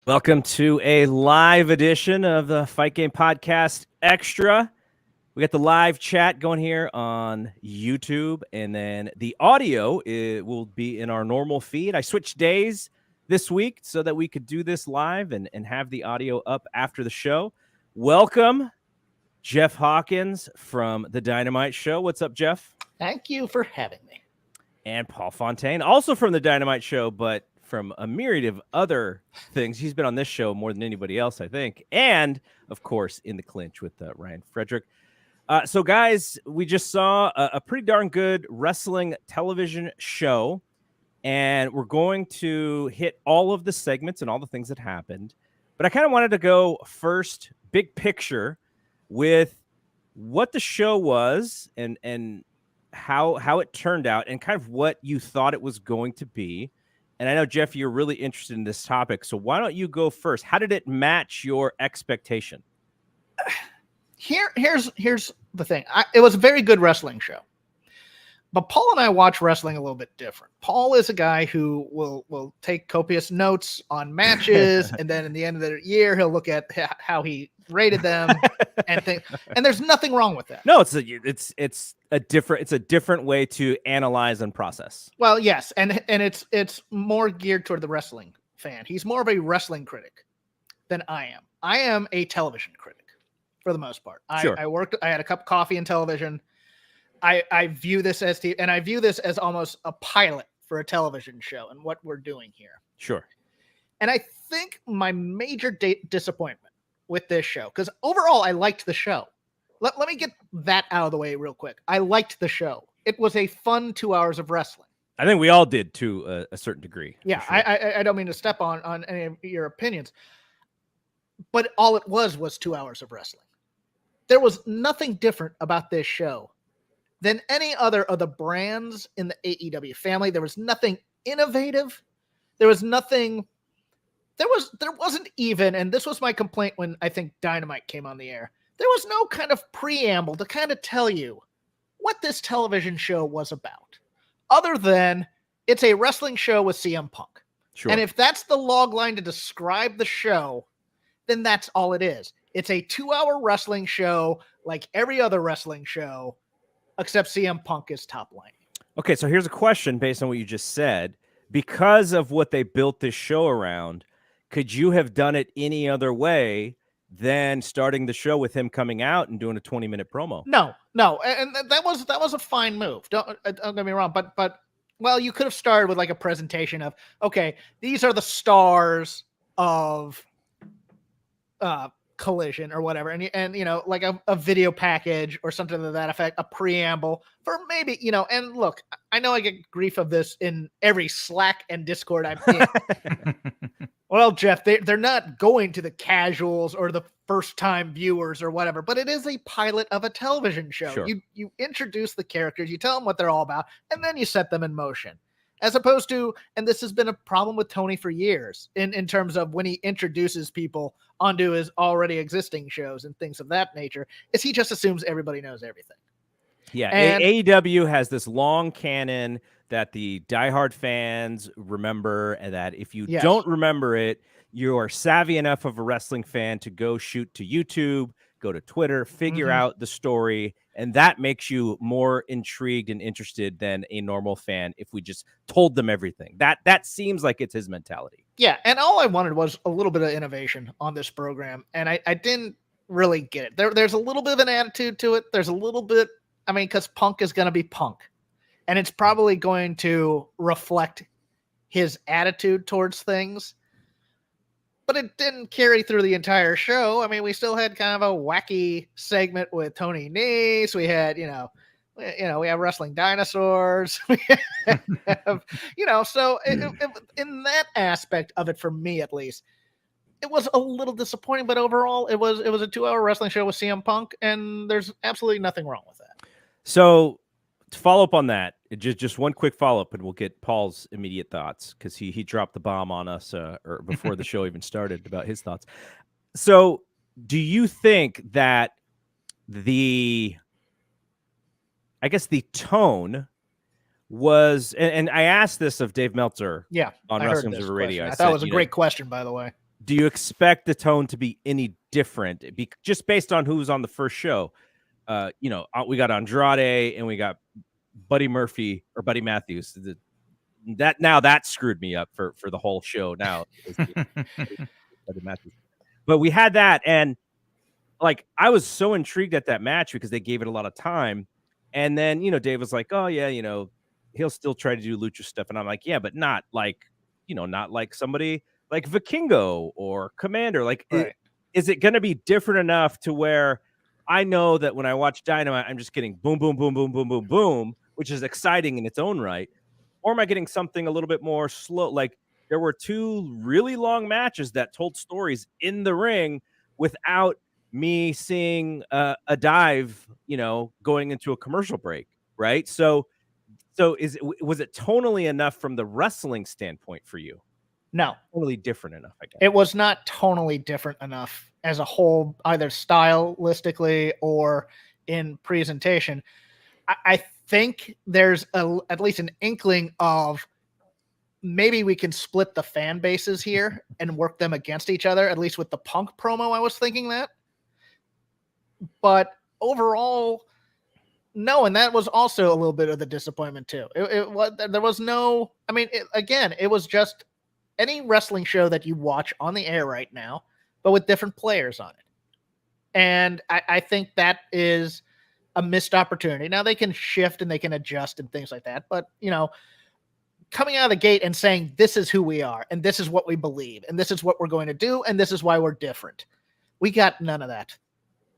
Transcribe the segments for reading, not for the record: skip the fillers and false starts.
Welcome to a live edition of the Fight Game Podcast Extra. We got the live chat going here on YouTube, and then the audio will be in our normal feed. I switched days this week so that we could do this live and have the audio up after the show. Welcome, Jeff Hawkins from the Dynamite Show. What's up, Jeff? Thank you for having me. And Paul Fontaine, also from the Dynamite Show, but from a myriad of other things. He's been on this show more than anybody else, I think. And, of course, in the clinch with Ryan Frederick. So, guys, we just saw a pretty darn good wrestling television show. And we're going to hit all of the segments and all the things that happened. But I kind of wanted to go first, big picture, with what the show was and how it turned out and kind of what you thought it was going to be. And I know, Jeff, you're really interested in this topic, so why don't you go first? How did it match your expectation? Here's the thing. It was a very good wrestling show. But Paul and I watch wrestling a little bit different. Paul is a guy who will take copious notes on matches, and then in the end of the year, he'll look at how he rated them and think. And there's nothing wrong with that. No, it's a different way to analyze and process. Well, yes, and it's more geared toward the wrestling fan. He's more of a wrestling critic than I am. I am a television critic for the most part. Sure. I had a cup of coffee in television. I view this as and I view this as almost a pilot for a television show and what we're doing here. Sure. And I think my major disappointment with this show, because overall I liked the show. Let me get that out of the way real quick. I liked the show. It was a fun 2 hours of wrestling. I think we all did to a certain degree. Yeah, sure. I don't mean to step on any of your opinions, but all it was 2 hours of wrestling. There was nothing different about this show than any other of the brands in the AEW family. There was nothing innovative. There wasn't even, and this was my complaint when I think Dynamite came on the air, there was no kind of preamble to kind of tell you what this television show was about, other than it's a wrestling show with CM Punk. Sure. And if that's the log line to describe the show, then that's all it is. It's a 2 hour wrestling show like every other wrestling show, except CM Punk is top line. Okay, so here's a question based on what you just said. Because of what they built this show around, could you have done it any other way than starting the show with him coming out and doing a 20-minute promo? No, and that was a fine move. Don't get me wrong, but well, you could have started with like a presentation of, okay, these are the stars of Collision or whatever, and you know, like a video package or something to that effect, a preamble for maybe, you know. And look, I know I get grief of this in every Slack and Discord I'm in. Well, Jeff, they're not going to the casuals or the first time viewers or whatever, but it is a pilot of a television show. Sure. You introduce the characters, you tell them what they're all about, and then you set them in motion. As opposed to, and this has been a problem with Tony for years in terms of when he introduces people onto his already existing shows and things of that nature, is he just assumes everybody knows everything. Yeah, and AEW has this long canon that the diehard fans remember, and that if you don't remember it, you are savvy enough of a wrestling fan to go shoot to YouTube, go to Twitter, figure out the story, and that makes you more intrigued and interested than a normal fan if we just told them everything. That seems like it's his mentality. Yeah, and all I wanted was a little bit of innovation on this program, and I didn't really get it. There's a little bit of an attitude to it. There's a little bit, I mean, because Punk is going to be Punk, and it's probably going to reflect his attitude towards things. But it didn't carry through the entire show. I mean, we still had kind of a wacky segment with Tony Nese. We had, we have wrestling dinosaurs. We have, so in that aspect of it, for me at least, it was a little disappointing. But overall, it was a 2 hour wrestling show with CM Punk, and there's absolutely nothing wrong with that. So to follow up on that, just one quick follow-up, and we'll get Paul's immediate thoughts, because he dropped the bomb on us or before the show even started about his thoughts. So do you think that the tone was, and I asked this of Dave Meltzer on Wrestling Observer Radio. I thought it was a great question, by the way. do you expect the tone to be any different? Just based on who was on the first show, we got Andrade and we got Buddy Murphy or Buddy Matthews. That screwed me up for the whole show. Now, Buddy Matthews. But we had that, and like I was so intrigued at that match because they gave it a lot of time. And then Dave was like, "Oh yeah, he'll still try to do lucha stuff," and I'm like, "Yeah, but not like somebody like Vikingo or Commander. Like, Right. Is it going to be different enough to where I know that when I watch Dynamite, I'm just getting boom, boom, boom, boom, boom, boom, boom, which is exciting in its own right, or am I getting something a little bit more slow? Like there were 2 really long matches that told stories in the ring without me seeing a dive, going into a commercial break, right? So was it tonally enough from the wrestling standpoint for you? No, Totally different enough, I guess. it was not tonally different enough as a whole, either stylistically or in presentation. I think there's at least an inkling of maybe we can split the fan bases here and work them against each other, at least with the Punk promo. I was thinking that. But overall, no, and that was also a little bit of the disappointment too. There was no, I mean, it was just any wrestling show that you watch on the air right now, but with different players on it. And I think that is a missed opportunity. Now they can shift and they can adjust and things like that, but coming out of the gate and saying this is who we are and this is what we believe and this is what we're going to do and this is why we're different. We got none of that.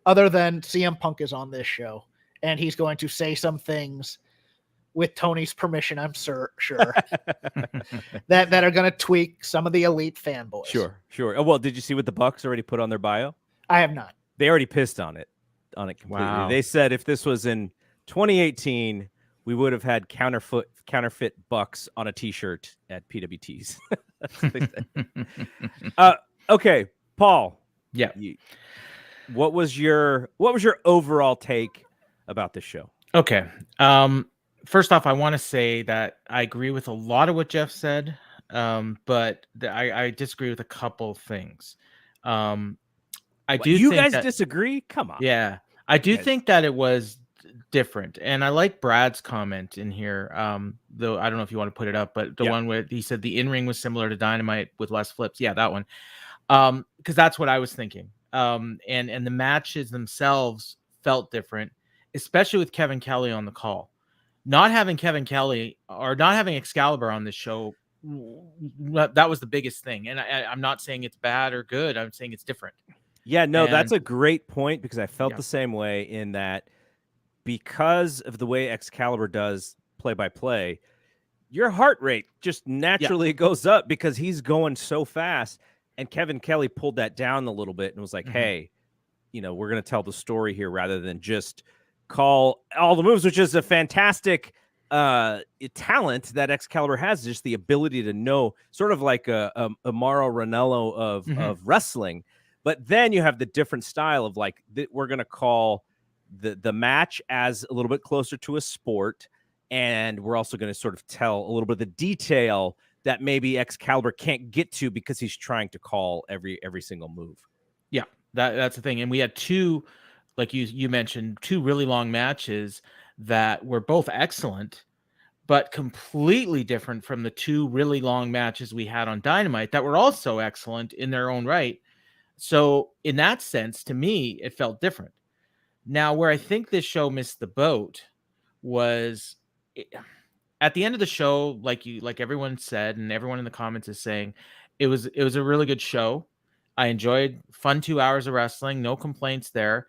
Other than CM Punk is on this show, and he's going to say some things with Tony's permission, I'm sure, that are going to tweak some of the elite fanboys. Sure. Oh, well, did you see what the Bucks already put on their bio? I have not. They already pissed on it completely. Wow. They said if this was in 2018, we would have had counterfeit Bucks on a T-shirt at PWTs. That's what they said. Okay, Paul. Yeah. What was your overall take about this show? Okay. First off, I want to say that I agree with a lot of what Jeff said, but I disagree with a couple things. You guys disagree? Come on. Yeah, I do think that it was different, and I like Brad's comment in here. Though I don't know if you want to put it up, but the one where he said the in-ring was similar to Dynamite with less flips. Yeah, that one. Because that's what I was thinking. And the matches themselves felt different, especially with Kevin Kelly on the call. Not having Kevin Kelly or not having Excalibur on the show, that was the biggest thing. And I'm not saying it's bad or good. I'm saying it's different. Yeah, no, that's a great point because I felt the same way in that because of the way Excalibur does play-by-play, your heart rate just naturally goes up because he's going so fast. And Kevin Kelly pulled that down a little bit and was like, hey, we're going to tell the story here rather than just call all the moves, which is a fantastic talent that Excalibur has, just the ability to know, sort of like a Mauro Ranallo of wrestling. But then you have the different style of like, we're going to call the match as a little bit closer to a sport. And we're also going to sort of tell a little bit of the detail that maybe Excalibur can't get to because he's trying to call every single move. Yeah, that's the thing. And we had 2, like you mentioned, 2 really long matches that were both excellent, but completely different from the 2 really long matches we had on Dynamite that were also excellent in their own right. So in that sense, to me, it felt different. Now, where I think this show missed the boat was at the end of the show, like everyone said, and everyone in the comments is saying, it was a really good show. I enjoyed fun 2 hours of wrestling, no complaints there.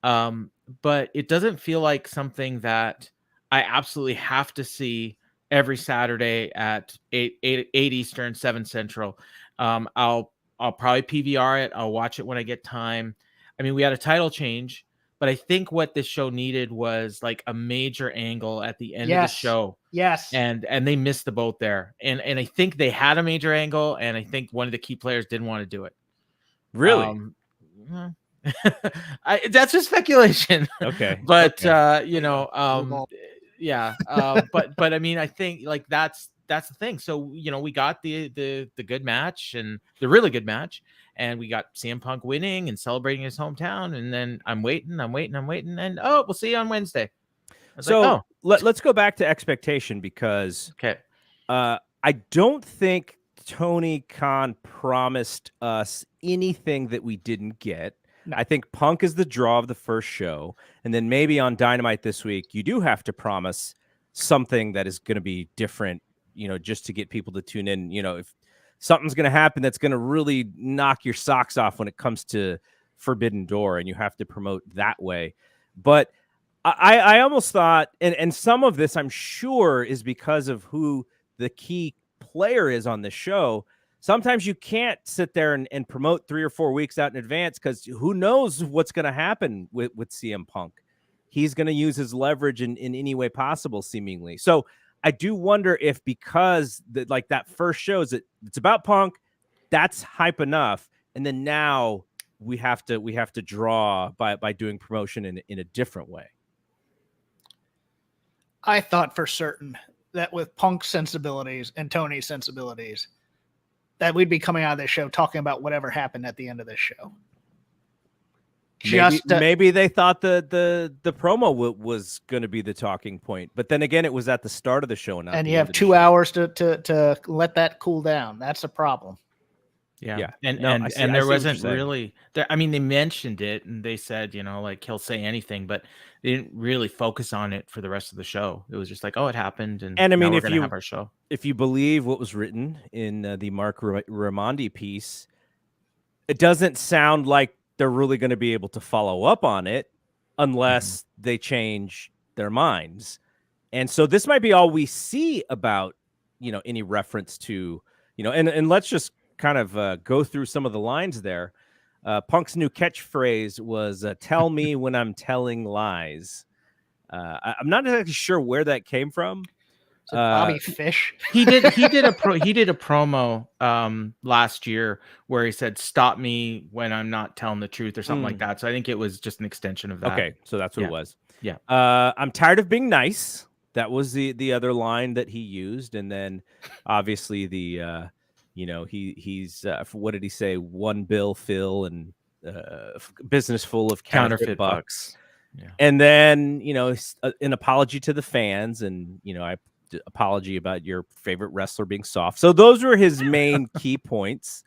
But it doesn't feel like something that I absolutely have to see every Saturday at 8 Eastern, 7 Central. I'll probably PVR it. I'll watch it when I get time. I mean, we had a title change, but I think what this show needed was like a major angle at the end of the show. Yes. And they missed the boat there. And I think they had a major angle, and I think one of the key players didn't want to do it. Really? That's just speculation. Okay. But but I mean, I think like that's that's the thing. So, we got the good match and the really good match, and we got CM Punk winning and celebrating his hometown. And then I'm waiting. And we'll see you on Wednesday. So let's go back to expectation, because okay. I don't think Tony Khan promised us anything that we didn't get. No. I think Punk is the draw of the first show. And then maybe on Dynamite this week, you do have to promise something that is going to be different, just to get people to tune in. If something's going to happen that's going to really knock your socks off when it comes to Forbidden Door, and you have to promote that way. But I almost thought, and some of this I'm sure is because of who the key player is on the show. Sometimes you can't sit there and promote 3 or 4 weeks out in advance, because who knows what's going to happen with CM Punk. He's going to use his leverage in any way possible, seemingly. So I do wonder if, because that first show it's about Punk, that's hype enough, and then now we have to draw by doing promotion in a different way. I thought for certain that with Punk's sensibilities and Tony's sensibilities, that we'd be coming out of this show talking about whatever happened at the end of this show. Maybe they thought the promo was going to be the talking point, but then again, it was at the start of the show, and you have 2 hours to let that cool down. That's a problem. Yeah. And there wasn't really there. I mean, they mentioned it and they said, he'll say anything, but they didn't really focus on it for the rest of the show. It was just like, oh, it happened. And I mean, we're going to have our show. If you believe what was written in the Mark Raimondi piece, it doesn't sound like they're really going to be able to follow up on it unless they change their minds. And so this might be all we see about, any reference to, and let's just kind of go through some of the lines there. Punk's new catchphrase was "Tell me when I'm telling lies." I'm not exactly sure where that came from. Bobby Fish. He did a promo last year where he said, "Stop me when I'm not telling the truth," or something like that. So I think it was just an extension of that. Okay, so that's what it was. Yeah. I'm tired of being nice. That was the other line that he used, and then obviously the. He's what did he say? One bill, Phil, and business full of counterfeit bucks. Yeah. And then, an apology to the fans, and, apology about your favorite wrestler being soft. So those were his main key points.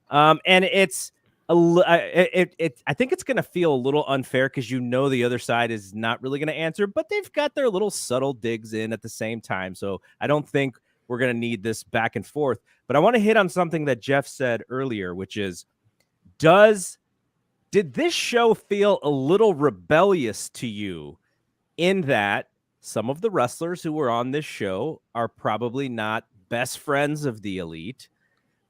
And it's I think it's going to feel a little unfair, because the other side is not really going to answer, but they've got their little subtle digs in at the same time. So I don't think we're going to need this back and forth. But I want to hit on something that Jeff said earlier, which is, did this show feel a little rebellious to you, in that some of the wrestlers who were on this show are probably not best friends of the Elite?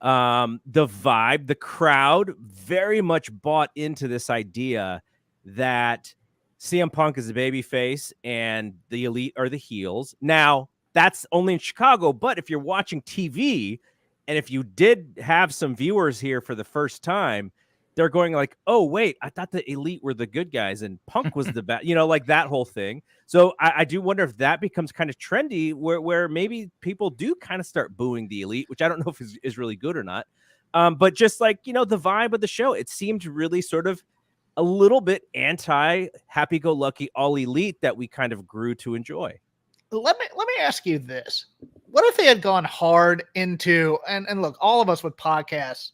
The vibe, the crowd very much bought into this idea that CM Punk is a babyface and the Elite are the heels. Now, that's only in Chicago, but if you're watching TV, and if you did have some viewers here for the first time, they're going like, oh, wait, I thought the Elite were the good guys and Punk was the bad, like that whole thing. So I do wonder if that becomes kind of trendy, where maybe people do kind of start booing the Elite, which I don't know if is really good or not. But just like, the vibe of the show, it seemed really sort of a little bit anti-happy-go-lucky all Elite that we kind of grew to enjoy. Let me ask you this. What if they had gone hard into, and look, all of us with podcasts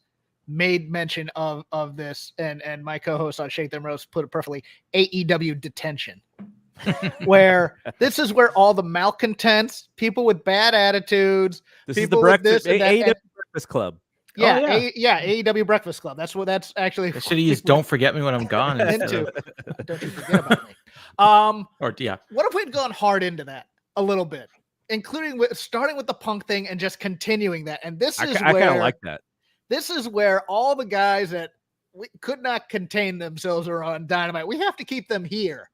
made mention of this, and my co-host on Shake Them Roast put it perfectly, AEW detention, where this is where all the malcontents, people with bad attitudes, people with this and that, AEW Breakfast Club. Yeah, AEW Breakfast Club. That's actually. I should use "Don't forget me when I'm gone." Into. Don't you forget about me. What if we'd gone hard into that a little bit, including starting with the Punk thing and just continuing that? And this is I kind of like that. This is where all the guys that we could not contain themselves are on Dynamite. We have to keep them here,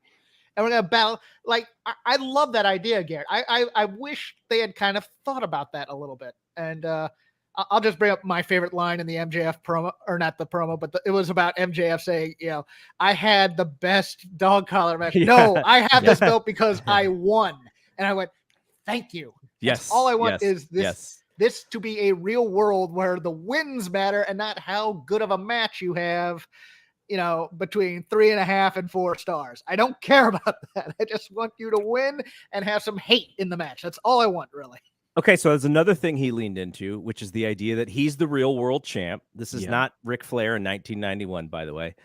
and we're gonna battle. Like I love that idea, Garrett. I wish they had kind of thought about that a little bit. And I'll just bring up my favorite line in the MJF promo, or not the promo, but it was about MJF saying, I had the best dog collar match. Yeah. No, I have this belt because I won. And I went, thank you. Yes. All I want is this. Yes. This to be a real world where the wins matter and not how good of a match you have, between 3.5 and 4 stars. I don't care about that. I just want you to win and have some hate in the match. That's all I want, really. Okay, so there's another thing he leaned into, which is the idea that he's the real world champ. This is not Ric Flair in 1991, by the way.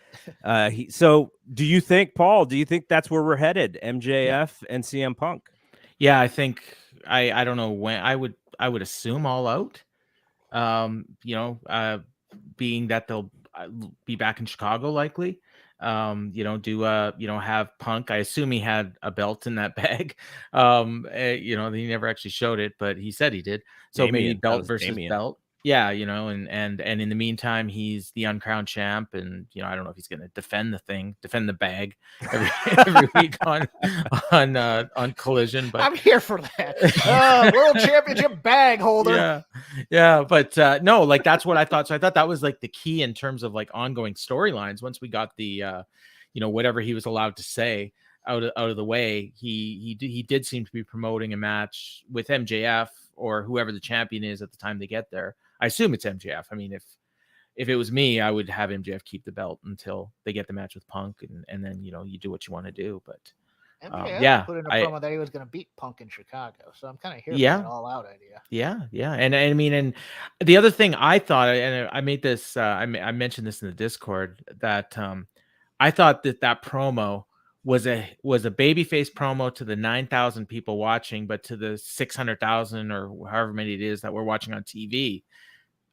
So do you think, Paul, that's where we're headed, MJF and CM Punk? Yeah, I think I don't know when. I would assume All Out. Being that they'll be back in Chicago likely. Have Punk. I assume he had a belt in that bag. He never actually showed it, but he said he did. So maybe belt versus belt. Yeah, and in the meantime, he's the uncrowned champ, and I don't know if he's going to defend the bag every week on Collision. But I'm here for that. World Championship bag holder. Yeah, but no, like that's what I thought. So I thought that was like the key in terms of like ongoing storylines. Once we got the, whatever he was allowed to say out of the way, he did seem to be promoting a match with MJF or whoever the champion is at the time they get there. I assume it's MJF. I mean, if it was me, I would have MJF keep the belt until they get the match with Punk, and then you do what you want to do. But MJF put in a promo that he was going to beat Punk in Chicago, so I'm kind of here for that All Out idea. Yeah, and I mean, and the other thing I thought, and I made this, I mentioned this in the Discord, that I thought that promo was a babyface promo to the 9,000 people watching, but to the 600,000 or however many it is that we're watching on TV,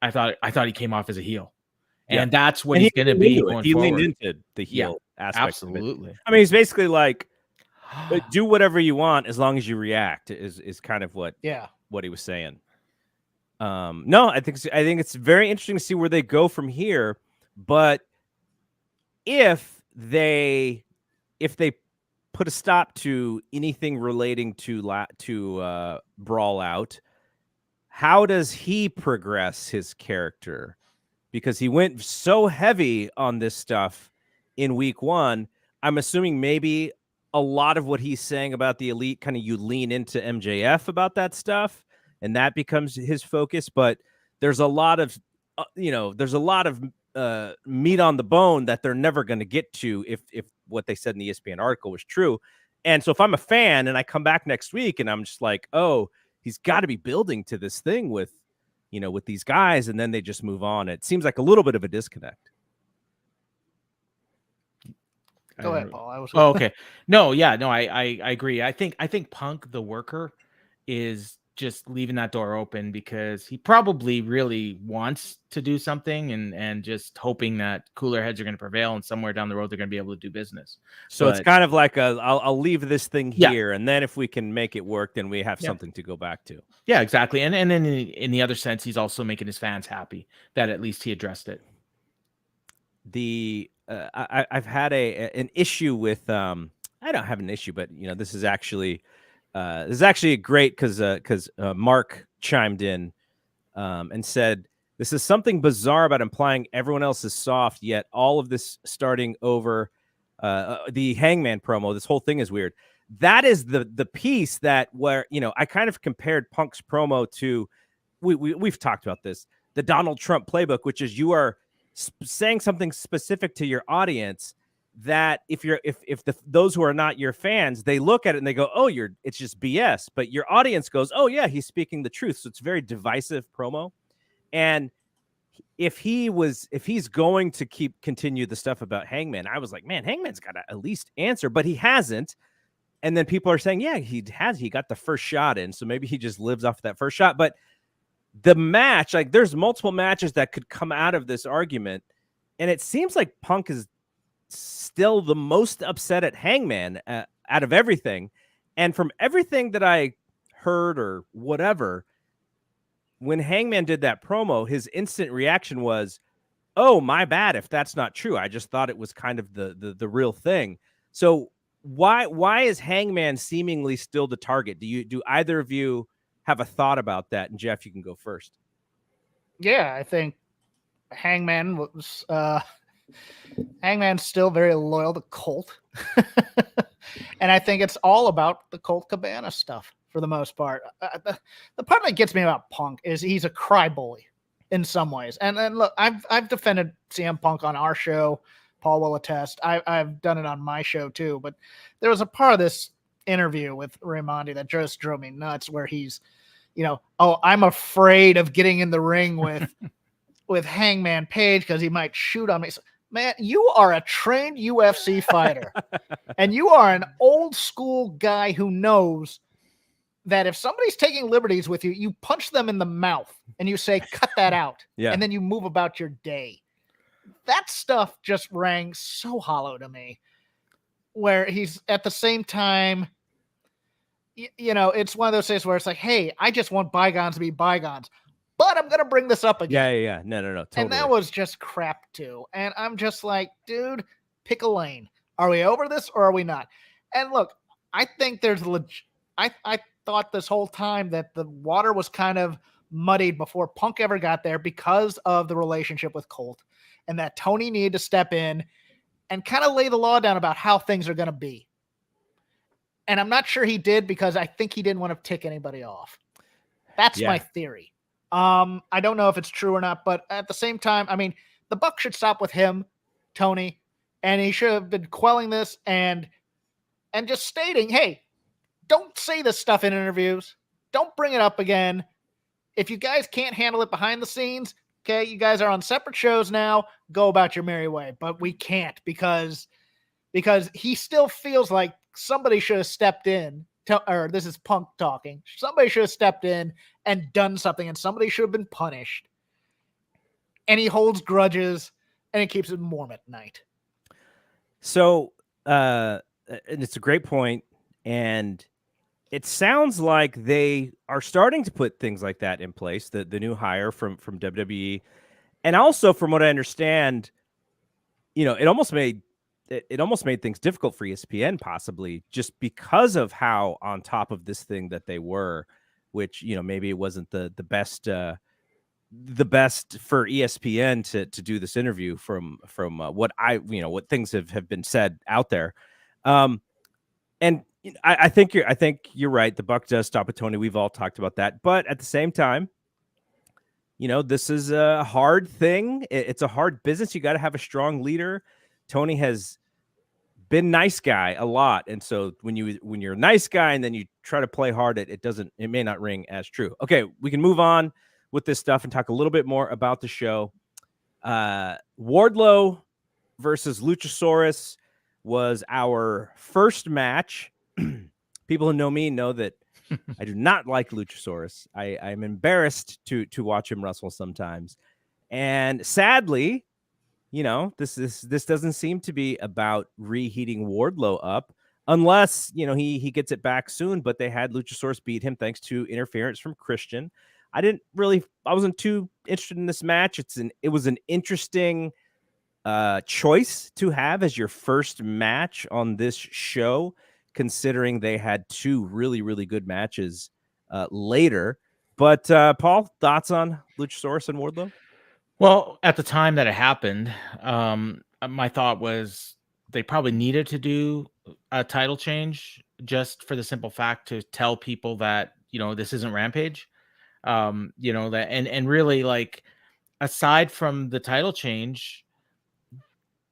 I thought he came off as a heel, and that's what he's going to be going forward. He leaned into the heel aspect. Absolutely. I mean, he's basically like, do whatever you want as long as you react. Is kind of what he was saying. No, I think it's very interesting to see where they go from here. But if they put a stop to anything relating to Brawl Out, how does he progress his character? Because he went so heavy on this stuff in week 1. I'm assuming maybe a lot of what he's saying about the Elite, kind of you lean into MJF about that stuff, and that becomes his focus. But there's a lot of, meat on the bone that they're never going to get to if what they said in the ESPN article was true. And so if I'm a fan and I come back next week and I'm just like, oh, he's got to be building to this thing with these guys, and then they just move on. It seems like a little bit of a disconnect. Go ahead, Paul. Okay. No, I agree. I think Punk, the worker, is just leaving that door open because he probably really wants to do something and just hoping that cooler heads are going to prevail, and somewhere down the road they're going to be able to do business. So it's kind of like I'll leave this thing here, and then if we can make it work, then we have something to go back to. Yeah, exactly. And then in the other sense, he's also making his fans happy that at least he addressed it. I've had an issue with I don't have an issue, but this is actually great because Mark chimed in and said this is something bizarre about implying everyone else is soft, yet all of this starting over the Hangman promo. This whole thing is weird. That is the piece that where I kind of compared Punk's promo to we've talked about this, the Donald Trump playbook, which is you are saying something specific to your audience that if those who are not your fans, they look at it and they go, oh, it's just BS. But your audience goes, oh yeah, he's speaking the truth. So it's a very divisive promo. And if he's going to continue the stuff about Hangman, I was like, man, Hangman's got to at least answer, but he hasn't. And then people are saying, yeah, he got the first shot in. So maybe he just lives off that first shot. But the match, like there's multiple matches that could come out of this argument. And it seems like Punk is still the most upset at Hangman out of everything. And from everything that I heard or whatever, when Hangman did that promo, his instant reaction was, oh, my bad if that's not true. I just thought it was kind of the real thing. So why is Hangman seemingly still the target? Do either of you have a thought about that? And Jeff, you can go first. Yeah, I think Hangman was Hangman's still very loyal to Colt. And I think it's all about the Colt Cabana stuff for the most part. The part that gets me about Punk is he's a cry bully in some ways. And look, I've defended CM Punk on our show. Paul will attest. I've done it on my show too. But there was a part of this interview with Raimondi that just drove me nuts, where he's, oh, I'm afraid of getting in the ring with Hangman Page because he might shoot on me. So, man, you are a trained UFC fighter, and you are an old school guy who knows that if somebody's taking liberties with you, you punch them in the mouth and you say, cut that out. Yeah. And then you move about your day. That stuff just rang so hollow to me, where he's at the same time, it's one of those things where it's like, hey, I just want bygones to be bygones, but I'm going to bring this up again. Yeah. No. Totally. And that was just crap too. And I'm just like, dude, pick a lane. Are we over this or are we not? And look, I think there's I thought this whole time that the water was kind of muddied before Punk ever got there because of the relationship with Colt, and that Tony needed to step in and kind of lay the law down about how things are going to be. And I'm not sure he did, because I think he didn't want to tick anybody off. That's my theory. I don't know if it's true or not, but at the same time, I mean, the buck should stop with him, Tony, and he should have been quelling this and just stating, hey, don't say this stuff in interviews. Don't bring it up again. If you guys can't handle it behind the scenes, okay, you guys are on separate shows now. Go about your merry way. But we can't, because he still feels like somebody should have stepped in. Or this is Punk talking. Somebody should have stepped in and done something, and somebody should have been punished. And he holds grudges, and it keeps him warm at night. So, and it's a great point, and it sounds like they are starting to put things like that in place, the new hire from WWE. And also, from what I understand, it almost made things difficult for ESPN, possibly just because of how on top of this thing that they were, which, maybe it wasn't the best for ESPN to do this interview from what what things have been said out there. And I think you're right. The buck does stop with Tony. We've all talked about that, but at the same time, this is a hard thing. It's a hard business. You got to have a strong leader. Tony has been nice guy a lot, and so when you're a nice guy and then you try to play hard, it may not ring as true. Okay, we can move on with this stuff and talk a little bit more about the show. Wardlow versus Luchasaurus was our first match. People who know me know that I do not like Luchasaurus. I'm embarrassed to watch him wrestle sometimes, and sadly, this doesn't seem to be about reheating Wardlow up, unless he gets it back soon. But they had Luchasaurus beat him thanks to interference from Christian. I wasn't too interested in this match. It was an interesting choice to have as your first match on this show, considering they had two really, really good matches later. But Paul, thoughts on Luchasaurus and Wardlow? Well, at the time that it happened, my thought was they probably needed to do a title change just for the simple fact to tell people that, this isn't Rampage. That and really, like, aside from the title change,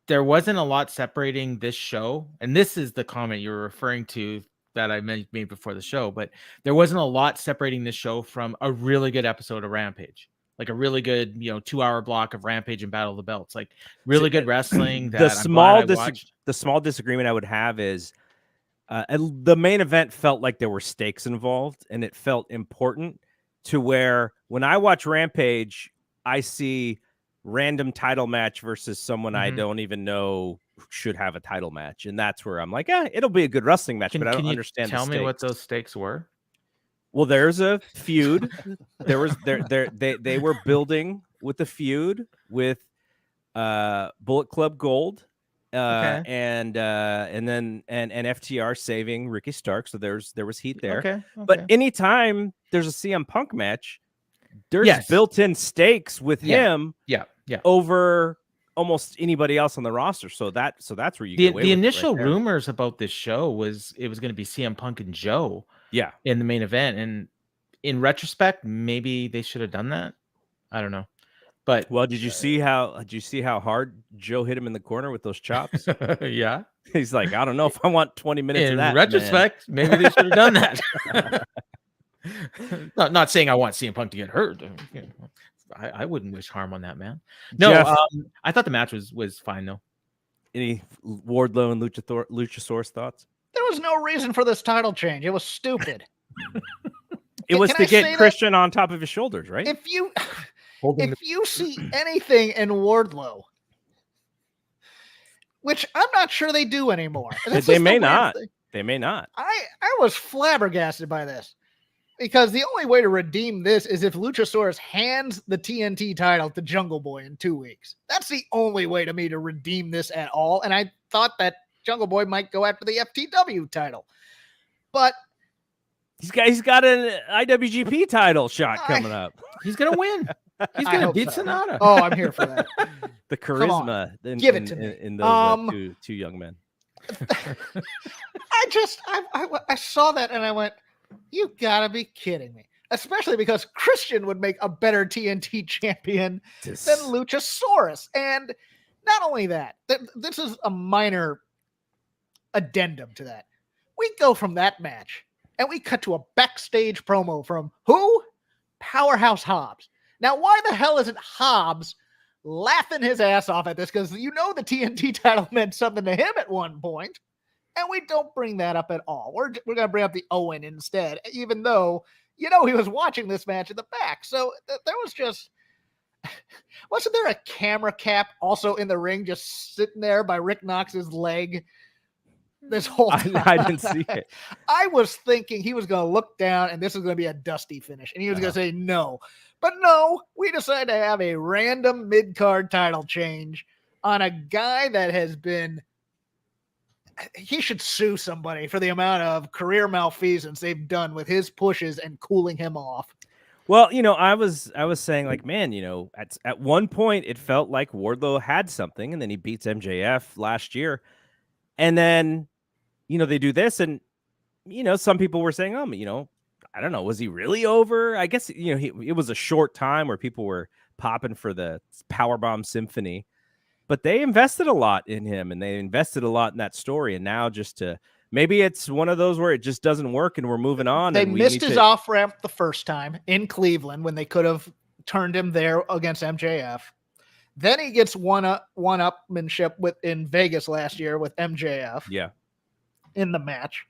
there wasn't a lot separating this show. And this is the comment you're referring to that I made before the show, but there wasn't a lot separating this show from a really good episode of Rampage. Like a really good, 2-hour block of Rampage and Battle of the Belts, like really good wrestling. The small disagreement I would have is the main event felt like there were stakes involved, and it felt important, to where when I watch Rampage, I see random title match versus someone I don't even know should have a title match, and that's where I'm like, it'll be a good wrestling match, but I don't understand. Tell me what those stakes were. Well, there's a feud. They were building with the feud with Bullet Club Gold, and then FTR saving Ricky Stark. So there was heat there. Okay. But anytime there's a CM Punk match, there's built-in stakes with him. Yeah. Over almost anybody else on the roster. So that's where you get away the initial rumors about this show was it was going to be CM Punk and Joe. Yeah. in the main event. And in retrospect, maybe they should have done that. I don't know. But Well, did you see how hard Joe hit him in the corner with those chops? yeah. He's like, I don't know if I want 20 minutes of In that. retrospect, maybe they should have done that. not saying I want CM Punk to get hurt. I wouldn't wish harm on that man. No, Jeff, I thought the match was fine though. any Wardlow and Luchasaurus thoughts? There was no reason for this title change. It was stupid. It was Can to I say get that? Christian on top of his shoulders, right? If you see anything in Wardlow, which I'm not sure they do anymore. That's They just the may weird not. thing. They may not. I was flabbergasted by this because the only way to redeem this is if Luchasaurus hands the TNT title to Jungle Boy in 2 weeks. That's the only way to me to redeem this at all. And I thought that Jungle Boy might go after the FTW title, but He's got an IWGP title shot coming up. He's gonna win. He's I gonna hope beat so. Sonata. Oh, I'm here for that. The charisma Give it to me. in those two young men. I saw that and I went, you gotta be kidding me. Especially because Christian would make a better TNT champion than Luchasaurus. And not only that, this is a minor addendum to that. We go from that match and we cut to a backstage promo from who? Powerhouse Hobbs. Now, why the hell isn't Hobbs laughing his ass off at this? Because the TNT title meant something to him at one point, and we don't bring that up at all. We're going to bring up the Owen instead, even though, he was watching this match in the back. So there was just, wasn't there a camera cap also in the ring just sitting there by Rick Knox's leg this whole time? I didn't see it. I was thinking he was going to look down and this was going to be a dusty finish, and he was going to say no. But no, we decided to have a random mid-card title change on a guy that has been, he should sue somebody for the amount of career malfeasance they've done with his pushes and cooling him off. Well, I was saying, like, man, at one point it felt like Wardlow had something, and then he beats MJF last year, and then they do this, and some people were saying, I don't know, was he really over? I guess it was a short time where people were popping for the Powerbomb Symphony, but they invested a lot in him, and they invested a lot in that story, and now maybe it's one of those where it just doesn't work and we're moving on. They missed his off ramp the first time in Cleveland when they could have turned him there against MJF. Then he gets one-upmanship in Vegas last year with MJF. Yeah. In the match.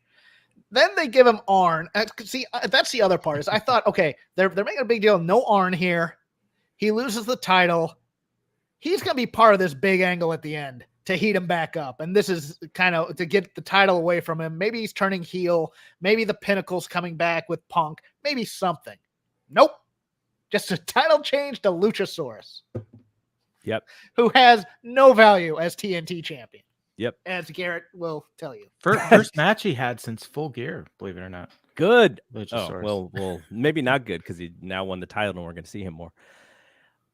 Then they give him Arn. See, that's the other part. Is I thought, okay, they're making a big deal. No Arn here. He loses the title. He's going to be part of this big angle at the end to heat him back up. And this is kind of to get the title away from him. Maybe he's turning heel. Maybe the Pinnacle's coming back with Punk. Maybe something. Nope. Just a title change to Luchasaurus. Yep. Who has no value as TNT champion. Yep. As Garrett will tell you. First match he had since Full Gear, believe it or not. Good. Luchasaurus. Oh, well, maybe not good because he now won the title and we're going to see him more.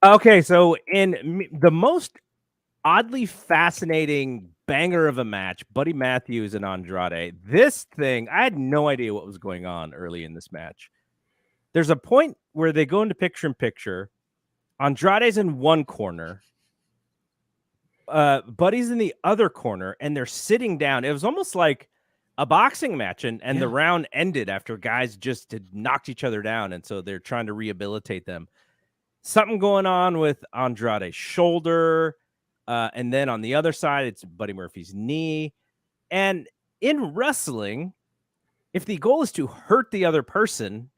Okay, so in the most oddly fascinating banger of a match, Buddy Matthews and Andrade, this thing, I had no idea what was going on early in this match. There's a point where they go into picture-in-picture. Andrade's in one corner. Buddy's in the other corner, and they're sitting down. It was almost like a boxing match, and the round ended after guys just had knocked each other down, and so they're trying to rehabilitate them. Something going on with Andrade's shoulder, and then on the other side, it's Buddy Murphy's knee. And in wrestling, if the goal is to hurt the other person,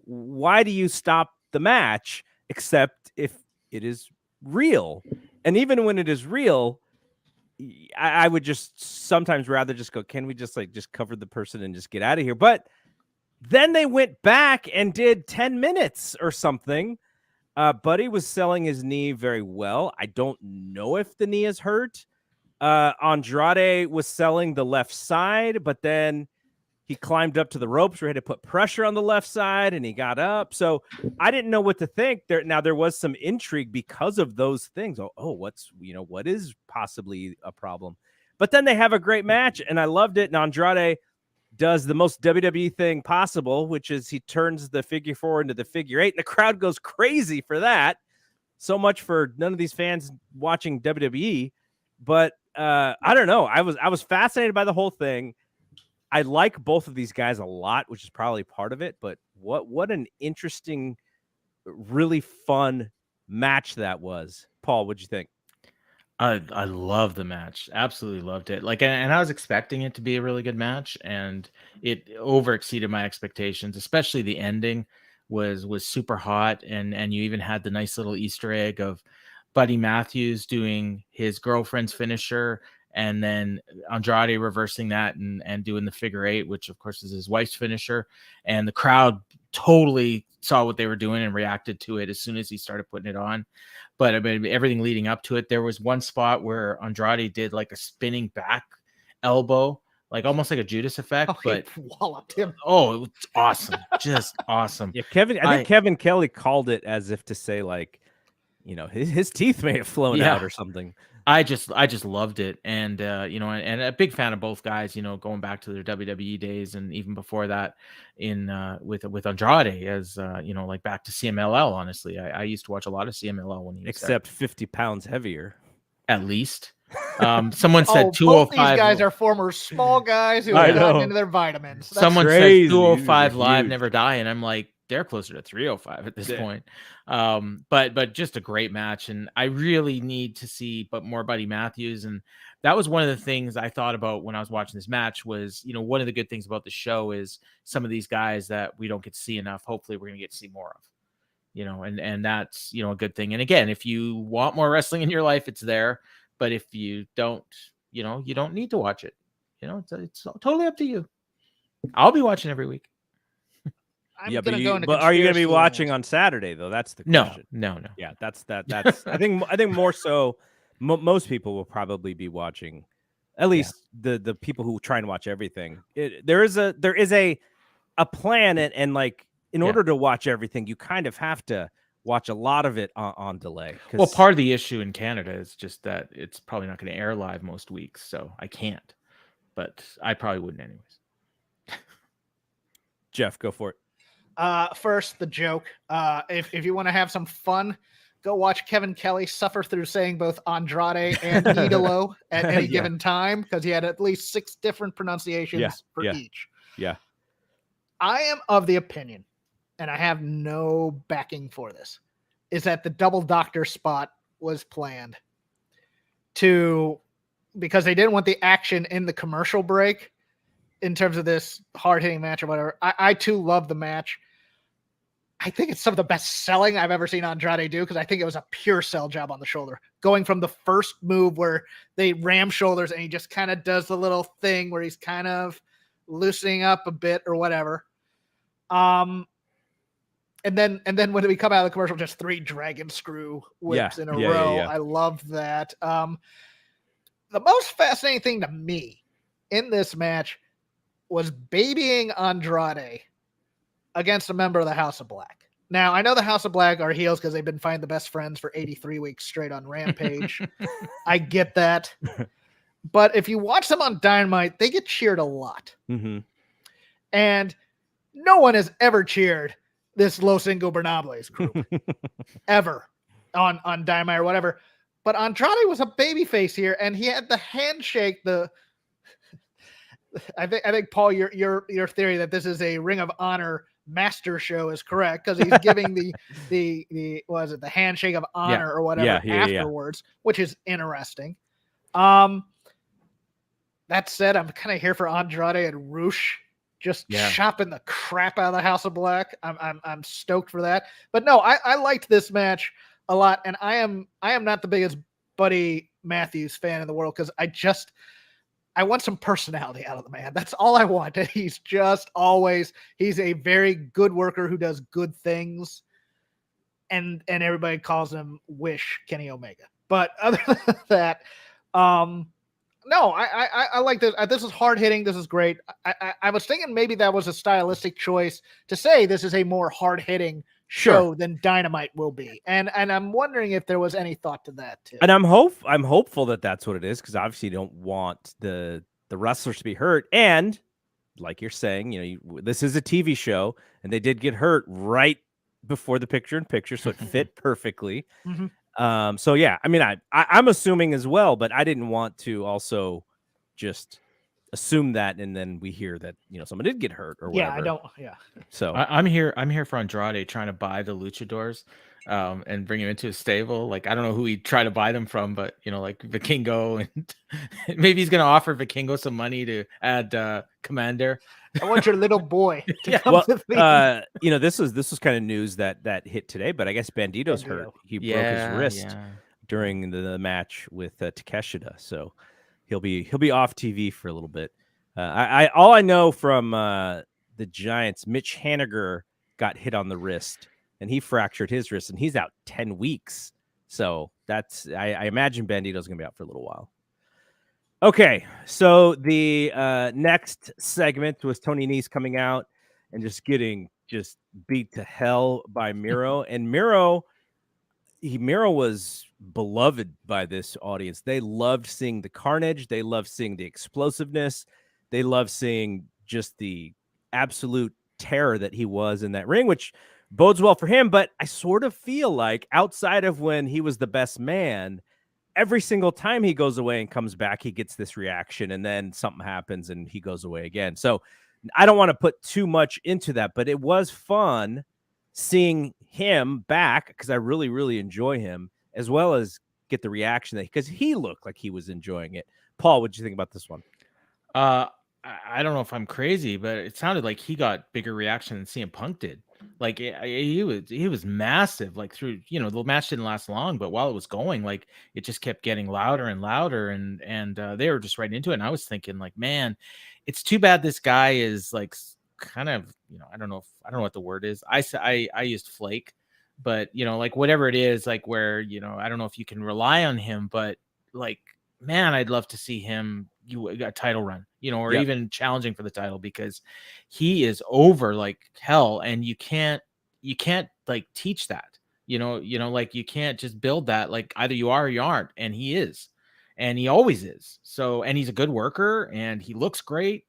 why do you stop the match except if it is real? And even when it is real, I would just sometimes rather just go, can we just cover the person and just get out of here? But then they went back and did 10 minutes or something. Buddy was selling his knee very well. I don't know if the knee is hurt. Andrade was selling the left side, but then he climbed up to the ropes where he had to put pressure on the left side, and he got up. So I didn't know what to think. There was some intrigue because of those things. What is possibly a problem? But then they have a great match, and I loved it. And Andrade does the most WWE thing possible, which is he turns the figure 4 into the figure 8, and the crowd goes crazy for that. So much for none of these fans watching WWE. But I don't know. I was fascinated by the whole thing. I like both of these guys a lot, which is probably part of it. But what an interesting, really fun match that was. Paul, what'd you think? I love the match. Absolutely loved it. Like, and I was expecting it to be a really good match, and it over exceeded my expectations. Especially the ending was super hot, and you even had the nice little Easter egg of Buddy Matthews doing his girlfriend's finisher, and then Andrade reversing that and doing the figure 8, which of course is his wife's finisher. And the crowd totally saw what they were doing and reacted to it as soon as he started putting it on. But I mean, everything leading up to it, there was one spot where Andrade did like a spinning back elbow, like almost like a Judas effect, but walloped him. Oh, it was awesome. Just awesome. Yeah, I think Kevin Kelly called it as if to say, like, his teeth may have flown out or something. I just loved it. And, and a big fan of both guys, going back to their WWE days. And even before that with Andrade as, like back to CMLL, honestly, I used to watch a lot of CMLL when he was except 50 pounds heavier. At least. Someone said 205. Both these guys are former small guys who have gotten into their vitamins. That's Someone crazy. said 205 live, never die. And I'm like, they're closer to 305 at this point. But just a great match. And I really need to see more Buddy Matthews. And that was one of the things I thought about when I was watching this match was, one of the good things about the show is some of these guys that we don't get to see enough. Hopefully we're going to get to see more of, and that's, a good thing. And again, if you want more wrestling in your life, it's there. But if you don't, you don't need to watch it. It's totally up to you. I'll be watching every week. But are you going to be watching on Saturday though? That's the question. No. Yeah, that's. I think more so. Most people will probably be watching. At least the people who try and watch everything. There is a plan, and like in order to watch everything, you kind of have to watch a lot of it on delay. Well, part of the issue in Canada is just that it's probably not going to air live most weeks, so I can't. But I probably wouldn't anyways. Jeff, go for it. First, the joke. If you want to have some fun, go watch Kevin Kelly suffer through saying both Andrade and Idolo at any given time, because he had at least 6 different pronunciations for each. Yeah. I am of the opinion, and I have no backing for this, is that the double doctor spot was planned because they didn't want the action in the commercial break in terms of this hard-hitting match or whatever. I too love the match. I think it's some of the best selling I've ever seen Andrade do, because I think it was a pure sell job on the shoulder. Going from the first move where they ram shoulders and he just kind of does the little thing where he's kind of loosening up a bit or whatever. And then when we come out of the commercial, just 3 dragon screw whips in a row. Yeah. I love that. The most fascinating thing to me in this match was babying Andrade against a member of the House of Black. Now, I know the House of Black are heels because they've been fighting the best friends for 83 weeks straight on Rampage. I get that. But if you watch them on Dynamite, they get cheered a lot. Mm-hmm. And no one has ever cheered this Los Ingobernables group ever on Dynamite or whatever. But Andrade was a babyface here, and he had the handshake. I think Paul, your theory that this is a Ring of Honor master show is correct, because he's giving the handshake of honor or whatever afterwards, which is interesting. That said, I'm kind of here for Andrade and Roosh just chopping the crap out of the House of Black. I'm stoked for that. But no, I liked this match a lot, and I am not the biggest Buddy Matthews fan in the world, because I want some personality out of the man. That's all I want. He's a very good worker who does good things. And everybody calls him Wish Kenny Omega. But other than that, no, I like this. This is hard hitting. This is great. I was thinking maybe that was a stylistic choice to say this is a more hard hitting show than Dynamite will be. And I'm wondering if there was any thought to that too. And I'm hopeful that that's what it is, because obviously you don't want the wrestlers to be hurt. And like you're saying, this is a TV show, and they did get hurt right before the picture-in-picture, so it fit perfectly. Mhm. So yeah, I mean, I'm assuming as well, but I didn't want to also just assume that, and then we hear that someone did get hurt or Yeah, whatever. I don't. Yeah. So I'm here for Andrade trying to buy the luchadors and bring him into a stable. Like, I don't know who he'd try to buy them from, but like Vikingo, and maybe he's gonna offer Vikingo some money to add Commander. I want your little boy to Yeah. come well, with me. this was kind of news that hit today, but I guess Bandito's hurt. Bandito. He broke his Yeah, wrist yeah. during the match with Takeshita, so he'll be off TV for a little bit. All I know from the Giants, Mitch Haniger got hit on the wrist, and he fractured his wrist, and he's out 10 weeks. So that's I imagine Bandito's gonna be out for a little while. Okay, so the next segment was Tony Nese coming out and just getting beat to hell by Miro, and Miro was beloved by this audience. They loved seeing the carnage. They loved seeing the explosiveness. They loved seeing just the absolute terror that he was in that ring, which bodes well for him. But I sort of feel like outside of when he was the best man, every single time he goes away and comes back, he gets this reaction, and then something happens and he goes away again. So I don't want to put too much into that, but it was fun seeing him back because I really, really enjoy him, as well as get the reaction because he looked like he was enjoying it. Paul, what did you think about this one? I don't know if I'm crazy, but it sounded like he got bigger reaction than CM Punk did. Like he was massive. Like through the match didn't last long, but while it was going, like it just kept getting louder and louder, and they were just right into it. And I was thinking, like, man, it's too bad this guy is like kind of I don't know what the word is. I used flake, but like whatever it is, like where I don't know if you can rely on him, but like, man, I'd love to see him a title run, or Yep. even challenging for the title, because he is over like hell, and you can't like teach that, like you can't just build that. Like either you are or you aren't, and he is, and he always is. So, and he's a good worker, and he looks great,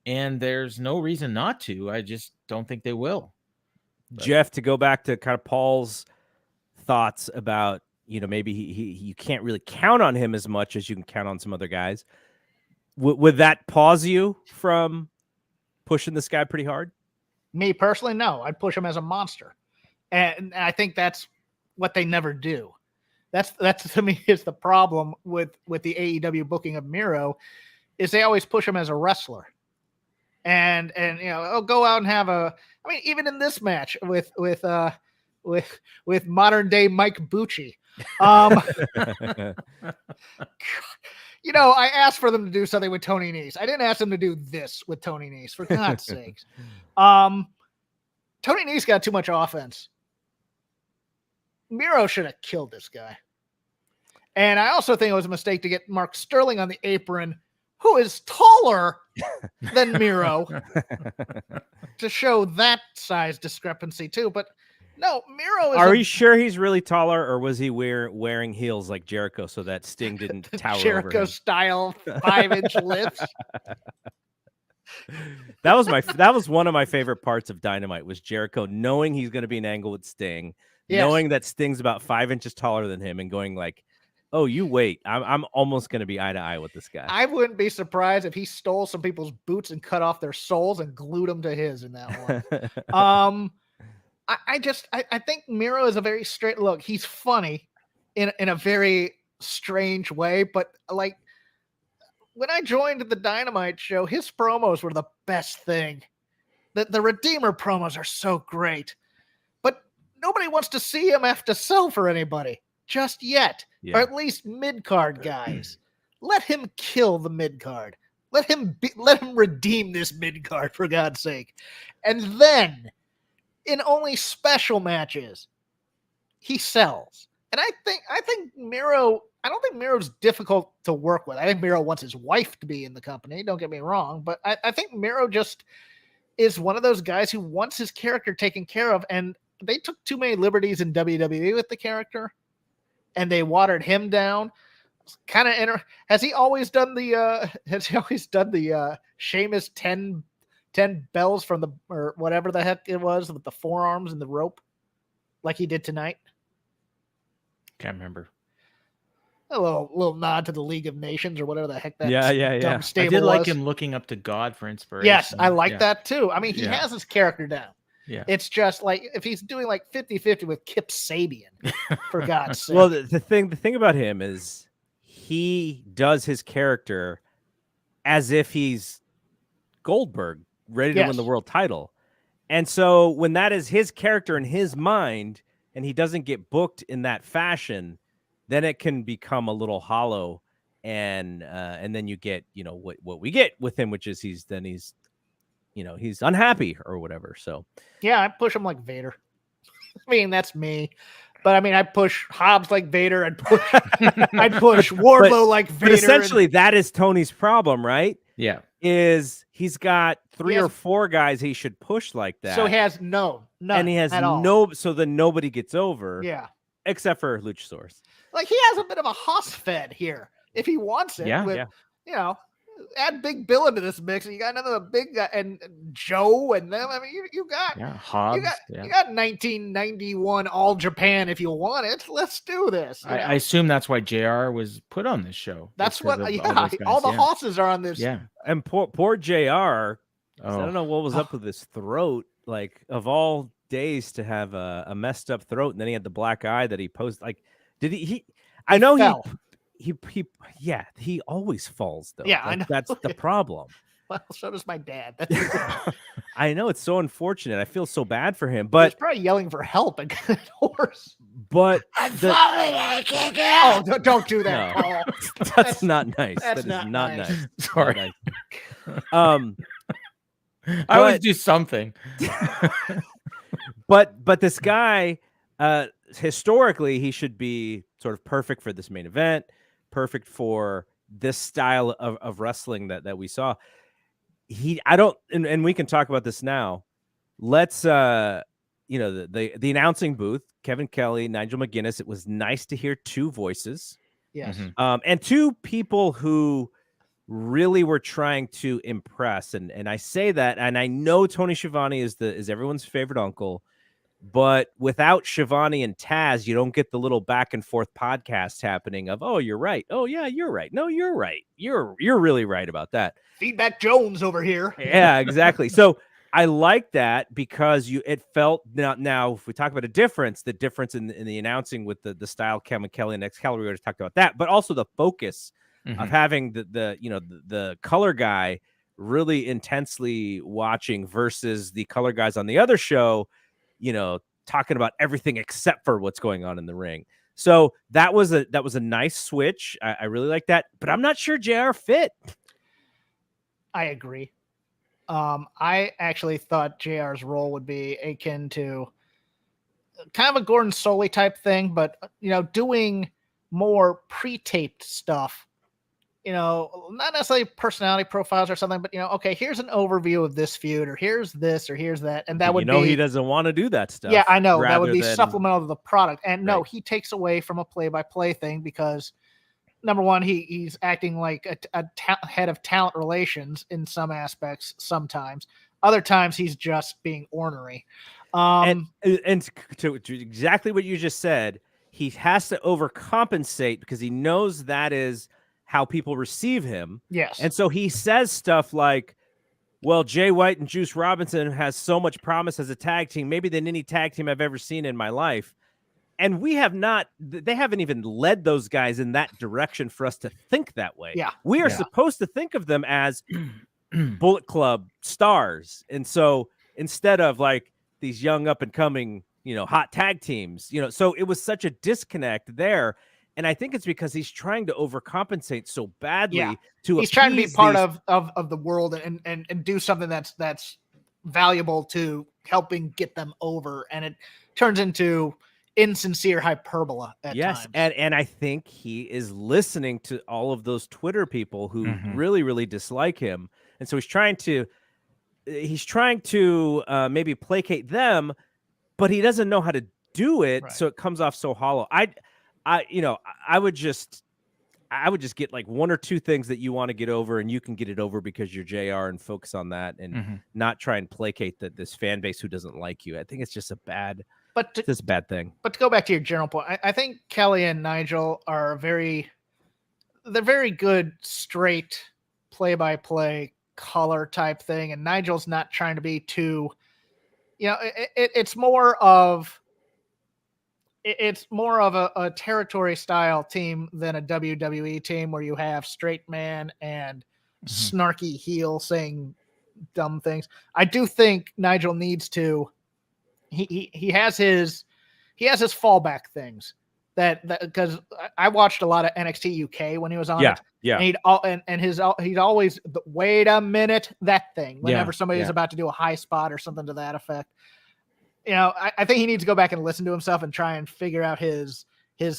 and there's no reason not to. I just don't think they will. But Jeff, to go back to kind of Paul's thoughts about maybe you can't really count on him as much as you can count on some other guys. Would that pause you from pushing this guy pretty hard? Me personally, no. I'd push him as a monster, and I think that's what they never do. That's to me is the problem with the AEW booking of Miro, is they always push him as a wrestler, and I'll go out and have a. I mean, even in this match with modern day Mike Bucci. I asked for them to do something with Tony Nese. I didn't ask them to do this with Tony Nese, for God's sakes. Tony Nese got too much offense. Miro should have killed this guy. And I also think it was a mistake to get Mark Sterling on the apron, who is taller than Miro, to show that size discrepancy too. But no, Miro is. Are we sure he's really taller, or was he wearing heels like Jericho so that Sting didn't tower Jericho over him? style 5-inch lifts? That was one of my favorite parts of Dynamite, was Jericho knowing he's going to be an angle with Sting, knowing that Sting's about 5 inches taller than him, and going like, "Oh, you wait, I'm almost going to be eye to eye with this guy." I wouldn't be surprised if he stole some people's boots and cut off their soles and glued them to his in that one. I think Miro is a very straight look. He's funny in a very strange way, but like when I joined the Dynamite show, his promos were the best thing. The Redeemer promos are so great, but nobody wants to see him have to sell for anybody just yet, or at least mid-card guys. Let him kill the mid-card. Let him redeem this mid-card, for God's sake. And then in only special matches, he sells. And I think Miro, I don't think Miro's difficult to work with. I think Miro wants his wife to be in the company. Don't get me wrong. But I think Miro just is one of those guys who wants his character taken care of. And they took too many liberties in WWE with the character, and they watered him down. Has he always done the Sheamus 10 10 bells from the, or whatever the heck it was with the forearms and the rope like he did tonight? Can't remember. A little nod to the League of Nations or whatever the heck that dumb I stable did like was. him looking up to God for inspiration. Yes, I like that too. I mean, he has his character down. Yeah. It's just like if he's doing like 50-50 with Kip Sabian, for God's sake. Well, the thing about him is he does his character as if he's Goldberg, ready to win the world title. And so when that is his character in his mind and he doesn't get booked in that fashion, then it can become a little hollow, and then you get, you know, what we get with him, which is he's unhappy or whatever. So yeah, I push him like Vader. I mean, that's me. But I mean, I push Hobbs like Vader. I'd push Wardlow like Vader. But essentially, that is Tony's problem, right? Yeah. Is he's got three or four guys he should push like that. So he has none. And he has no, so then nobody gets over. Yeah. Except for Luchasaurus. Like, he has a bit of a Hoss fed here if he wants it. Yeah. You know, add Big Bill into this mix, and you got another big guy, and Joe and them. I mean, you got Hobbs. You got 1991 All Japan if you want it. Let's do this. I assume that's why JR was put on this show. That's what. All the Hosses are on this. Yeah, and poor JR. I don't know what was up with his throat. Like, of all days to have a messed up throat, and then he had the black eye that he posed. Like, did he I know fell. He always falls though. Yeah, I know. That's the problem. Well, so does my dad. I know, it's so unfortunate. I feel so bad for him, but he's probably yelling for help and horse. But I'm falling, I can't get out. Don't do that. No. Paul. That's not nice. That's That is not nice. Sorry. Not nice. I always do something. but this guy, historically, he should be sort of perfect for this main event, perfect for this style of wrestling that we saw. And we can talk about this now. Let's the announcing booth, Kevin Kelly, Nigel McGuinness. It was nice to hear two voices. Yes. And two people who really were trying to impress. And I say that, and I know Tony Schiavone is everyone's favorite uncle, but without Schiavone and Taz, you don't get the little back and forth podcast happening of, oh, you're right. Oh yeah, you're right. No, you're right. You're really right about that. Feedback Jones over here. Yeah, exactly. So I like that because it felt now if we talk about the difference in the announcing with the style Kevin Kelly and Excalibur, we already talked about that, but also the focus of having the color guy really intensely watching versus the color guys on the other show, talking about everything except for what's going on in the ring. So that was a nice switch. I really like that, but I'm not sure JR fit. I agree. I actually thought JR's role would be akin to kind of a Gordon Soley type thing, but doing more pre-taped stuff. Not necessarily personality profiles or something, but okay, here's an overview of this feud, or here's this, or here's that, and that would be. He doesn't want to do that stuff. Yeah, I know that would be supplemental to the product, and no, he takes away from a play-by-play thing because, number one, he's acting like a head of talent relations in some aspects. Sometimes, other times he's just being ornery. And to exactly what you just said, he has to overcompensate because he knows that is how people receive him. Yes. And so he says stuff like, well, Jay White and Juice Robinson has so much promise as a tag team, maybe than any tag team I've ever seen in my life. And they haven't even led those guys in that direction for us to think that way. Yeah. We are supposed to think of them as Bullet Club stars. And so instead of like these young up and coming, hot tag teams, so it was such a disconnect there. And I think it's because he's trying to overcompensate so badly he's trying to be part of the world and do something that's valuable to helping get them over. And it turns into insincere hyperbola at times. And I think he is listening to all of those Twitter people who really, really dislike him. And so he's trying to maybe placate them, but he doesn't know how to do it. Right. So it comes off so hollow. I would just, I would just get like one or two things that you want to get over, and you can get it over because you're JR, and focus on that, and not try and placate this fan base who doesn't like you. I think it's just a bad thing. But to go back to your general point, I think Kelly and Nigel are they're very good straight play-by-play color type thing, and Nigel's not trying to be too, it's more of a territory style team than a WWE team where you have straight man and snarky heel saying dumb things. I do think Nigel needs to, he has his fallback things that because I watched a lot of NXT UK when he was on it. Yeah. And he'd always wait a minute, that thing whenever somebody's about to do a high spot or something to that effect. I think he needs to go back and listen to himself and try and figure out his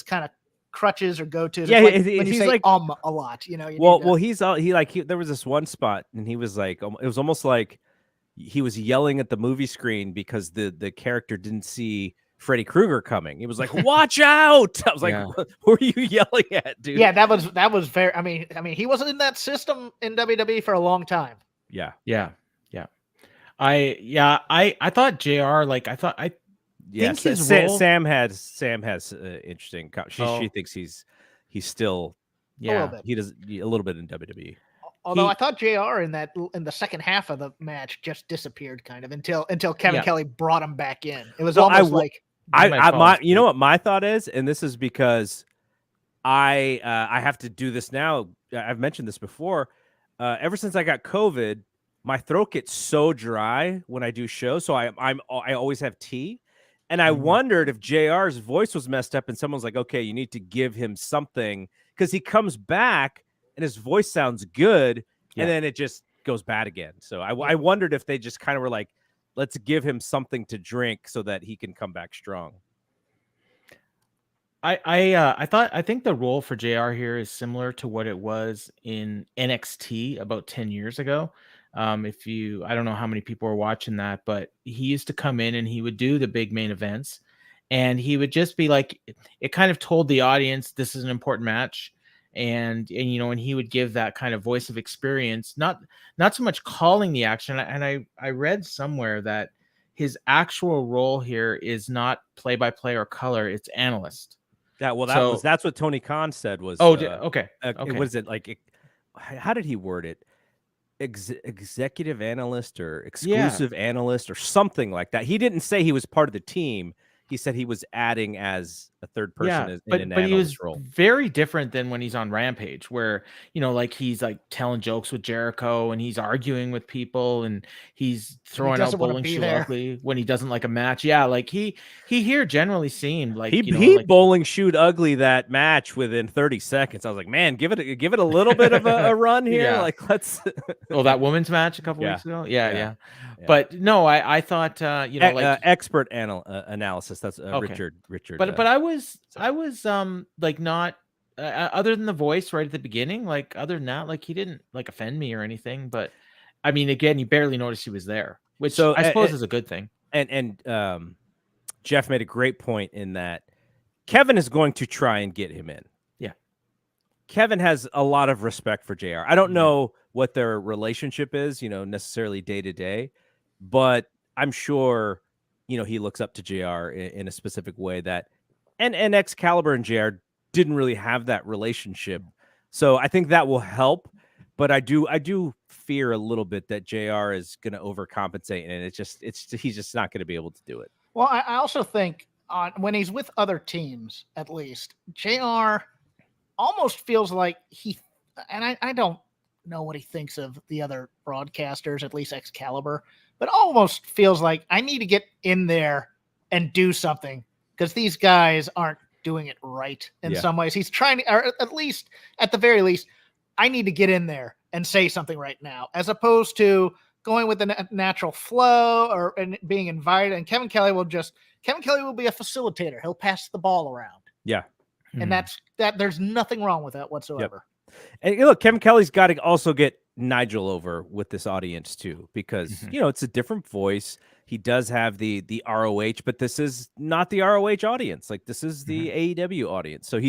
kind of crutches or go-tos. Yeah, when you he's say like a lot, there was this one spot, and he was like, it was almost like he was yelling at the movie screen because the character didn't see Freddy Krueger coming. He was like, "Watch out!" I was like, "Who are you yelling at, dude?" Yeah, that was very. I mean, he wasn't in that system in WWE for a long time. Yeah. I thought JR, think his role... Sam has interesting. She thinks he's still he does a little bit in WWE. Although I thought JR in the second half of the match just disappeared kind of until Kevin Kelly brought him back in. It was almost like you know what my thought is, and this is because I have to do this now. I've mentioned this before. Ever since I got COVID, my throat gets so dry when I do shows, so I always have tea. And I wondered if JR's voice was messed up, and someone's like, "Okay, you need to give him something," because he comes back and his voice sounds good, and then it just goes bad again. So I wondered if they just kind of were like, "Let's give him something to drink so that he can come back strong." I think the role for JR here is similar to what it was in NXT about 10 years ago. I don't know how many people were watching that, but he used to come in and he would do the big main events, and he would just be like, it kind of told the audience this is an important match. And he would give that kind of voice of experience, not so much calling the action. And I read somewhere that his actual role here is not play-by-play or color, it's analyst. That's what Tony Khan said was. Okay. What is it like? How did he word it? Executive analyst or exclusive analyst or something like that. He didn't say he was part of the team. He said he was adding as a third person in an analyst role. Very different than when he's on Rampage, where he's like telling jokes with Jericho and he's arguing with people and he's throwing out bowling shoe ugly when he doesn't like a match. Yeah, like he here generally seemed like he bowling shoed ugly that match within 30 seconds. I was like, man, give it a little bit of a run here. Like let's. That woman's match a couple weeks ago. Yeah. But no, I thought expert analysis. That's Richard. But I was like not other than the voice right at the beginning. Like other than that, like he didn't like offend me or anything. But I mean, again, you barely noticed he was there, which I suppose is a good thing. And Jeff made a great point in that Kevin is going to try and get him in. Yeah, Kevin has a lot of respect for JR. I don't know what their relationship is, necessarily day to day, but I'm sure. He looks up to JR in a specific way that, and Excalibur and JR didn't really have that relationship. So I think that will help, but I do fear a little bit that JR is going to overcompensate, and he's just not going to be able to do it. Well, I also think when he's with other teams, at least JR almost feels like I don't know what he thinks of the other broadcasters, at least Excalibur, but almost feels like I need to get in there and do something because these guys aren't doing it right in some ways. He's trying to, or at the very least, I need to get in there and say something right now, as opposed to going with the natural flow and being invited. And Kevin Kelly will be a facilitator. He'll pass the ball around. Yeah. And that's there's nothing wrong with that whatsoever. Yep. And look, Kevin Kelly's got to also get Nigel over with this audience too, because it's a different voice. He does have the ROH, but this is not the ROH audience. Like, this is the AEW audience. So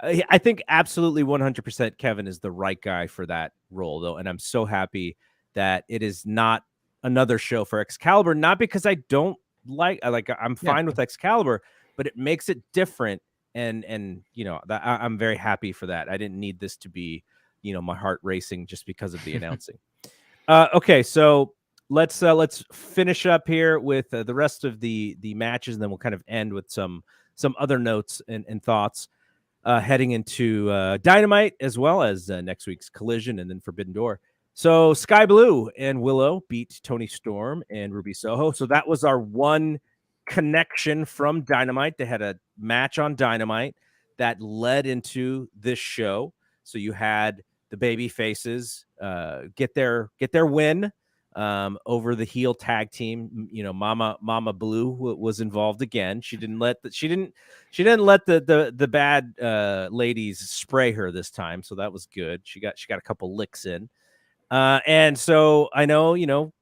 I think absolutely 100% Kevin is the right guy for that role, though. And I'm so happy that it is not another show for Excalibur, not because I don't I'm fine with Excalibur, but it makes it different. And I'm very happy for that. I didn't need this to be, my heart racing just because of the announcing. Okay, so let's finish up here with the rest of the matches, and then we'll kind of end with some other notes and thoughts heading into Dynamite, as well as next week's Collision and then Forbidden Door. So Sky Blue and Willow beat Toni Storm and Ruby Soho. So that was our one connection from Dynamite. They had a match on Dynamite that led into this show. So you had the baby faces get their win over the heel tag team. Mama Blue was involved again. She didn't let the bad ladies spray her this time, so that was good. She got a couple licks in, and so I know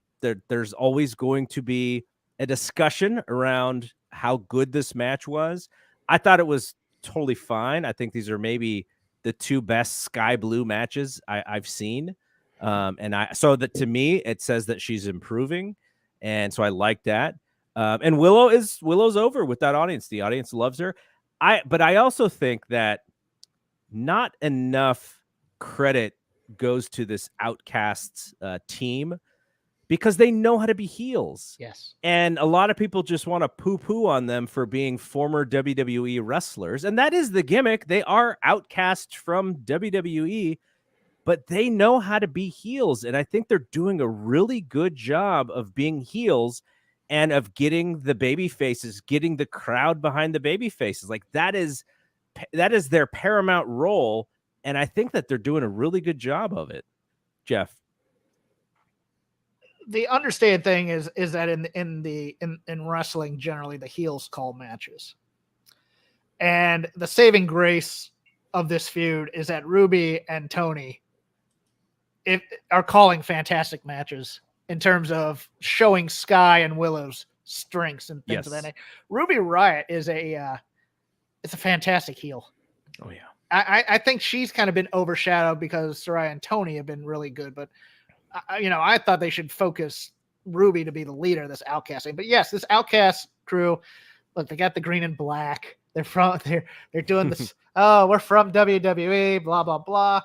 there's always going to be a discussion around how good this match was. I thought it was totally fine. I think these are maybe the two best Sky Blue matches I've seen. So that to me, it says that she's improving. And so I like that. And Willow's over with that audience. The audience loves her. But I also think that not enough credit goes to this Outcasts team, because they know how to be heels. Yes. And a lot of people just want to poo-poo on them for being former WWE wrestlers. And that is the gimmick. They are outcasts from WWE, but they know how to be heels. And I think they're doing a really good job of being heels and of getting the baby faces, getting the crowd behind the baby faces. Like, that is their paramount role. And I think that they're doing a really good job of it. Jeff. The understated thing is that in wrestling, generally the heels call matches, and the saving grace of this feud is that Ruby and Toni are calling fantastic matches in terms of showing Sky and Willow's strengths and things of that nature. Ruby Riott is a fantastic heel. Oh yeah, I think she's kind of been overshadowed because Saraya and Toni have been really good, but I thought they should focus Ruby to be the leader of this Outcast thing. But yes, this Outcast crew, look, they got the green and black. They're doing this. Oh, we're from WWE, blah blah blah.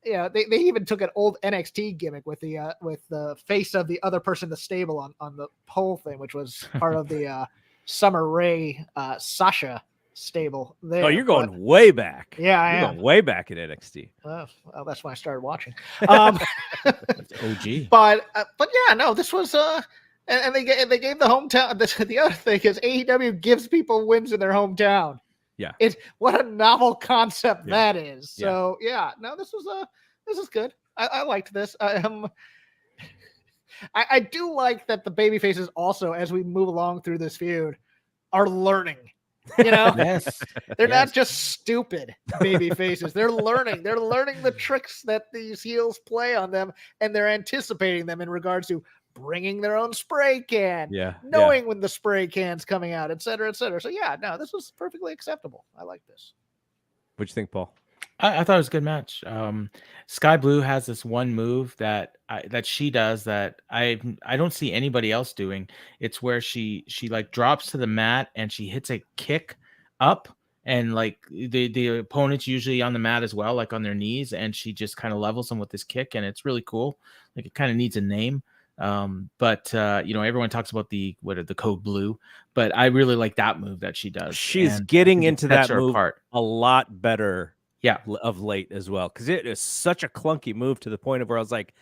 They even took an old NXT gimmick with the face of the other person in the stable on the pole thing, which was part of the Summer Rae Sasha stable there. Oh, you're going way back. Yeah, I am going way back at NXT. Well, that's when I started watching. That's OG. But yeah, no, this was and they gave the hometown. The other thing is AEW gives people wins in their hometown. Yeah, what a novel concept that is. So yeah, no, this is good. I liked this. I do like that the baby faces also, as we move along through this feud, are learning. Yes. They're not just stupid baby faces. They're learning. They're learning the tricks that these heels play on them, and they're anticipating them in regards to bringing their own spray can, knowing when the spray can's coming out, et cetera, et cetera. So yeah, no, this was perfectly acceptable. I like this. What'd you think, Paul? I thought it was a good match. Sky Blue has this one move that she does that I don't see anybody else doing. It's where she like drops to the mat and she hits a kick up, and like the opponent's usually on the mat as well, like on their knees, and she just kind of levels them with this kick, and it's really cool. Like, it kind of needs a name. But everyone talks about the code blue, but I really like that move that she does. She's getting into that move a lot better. Yeah, of late as well, because it is such a clunky move to the point of where I was like,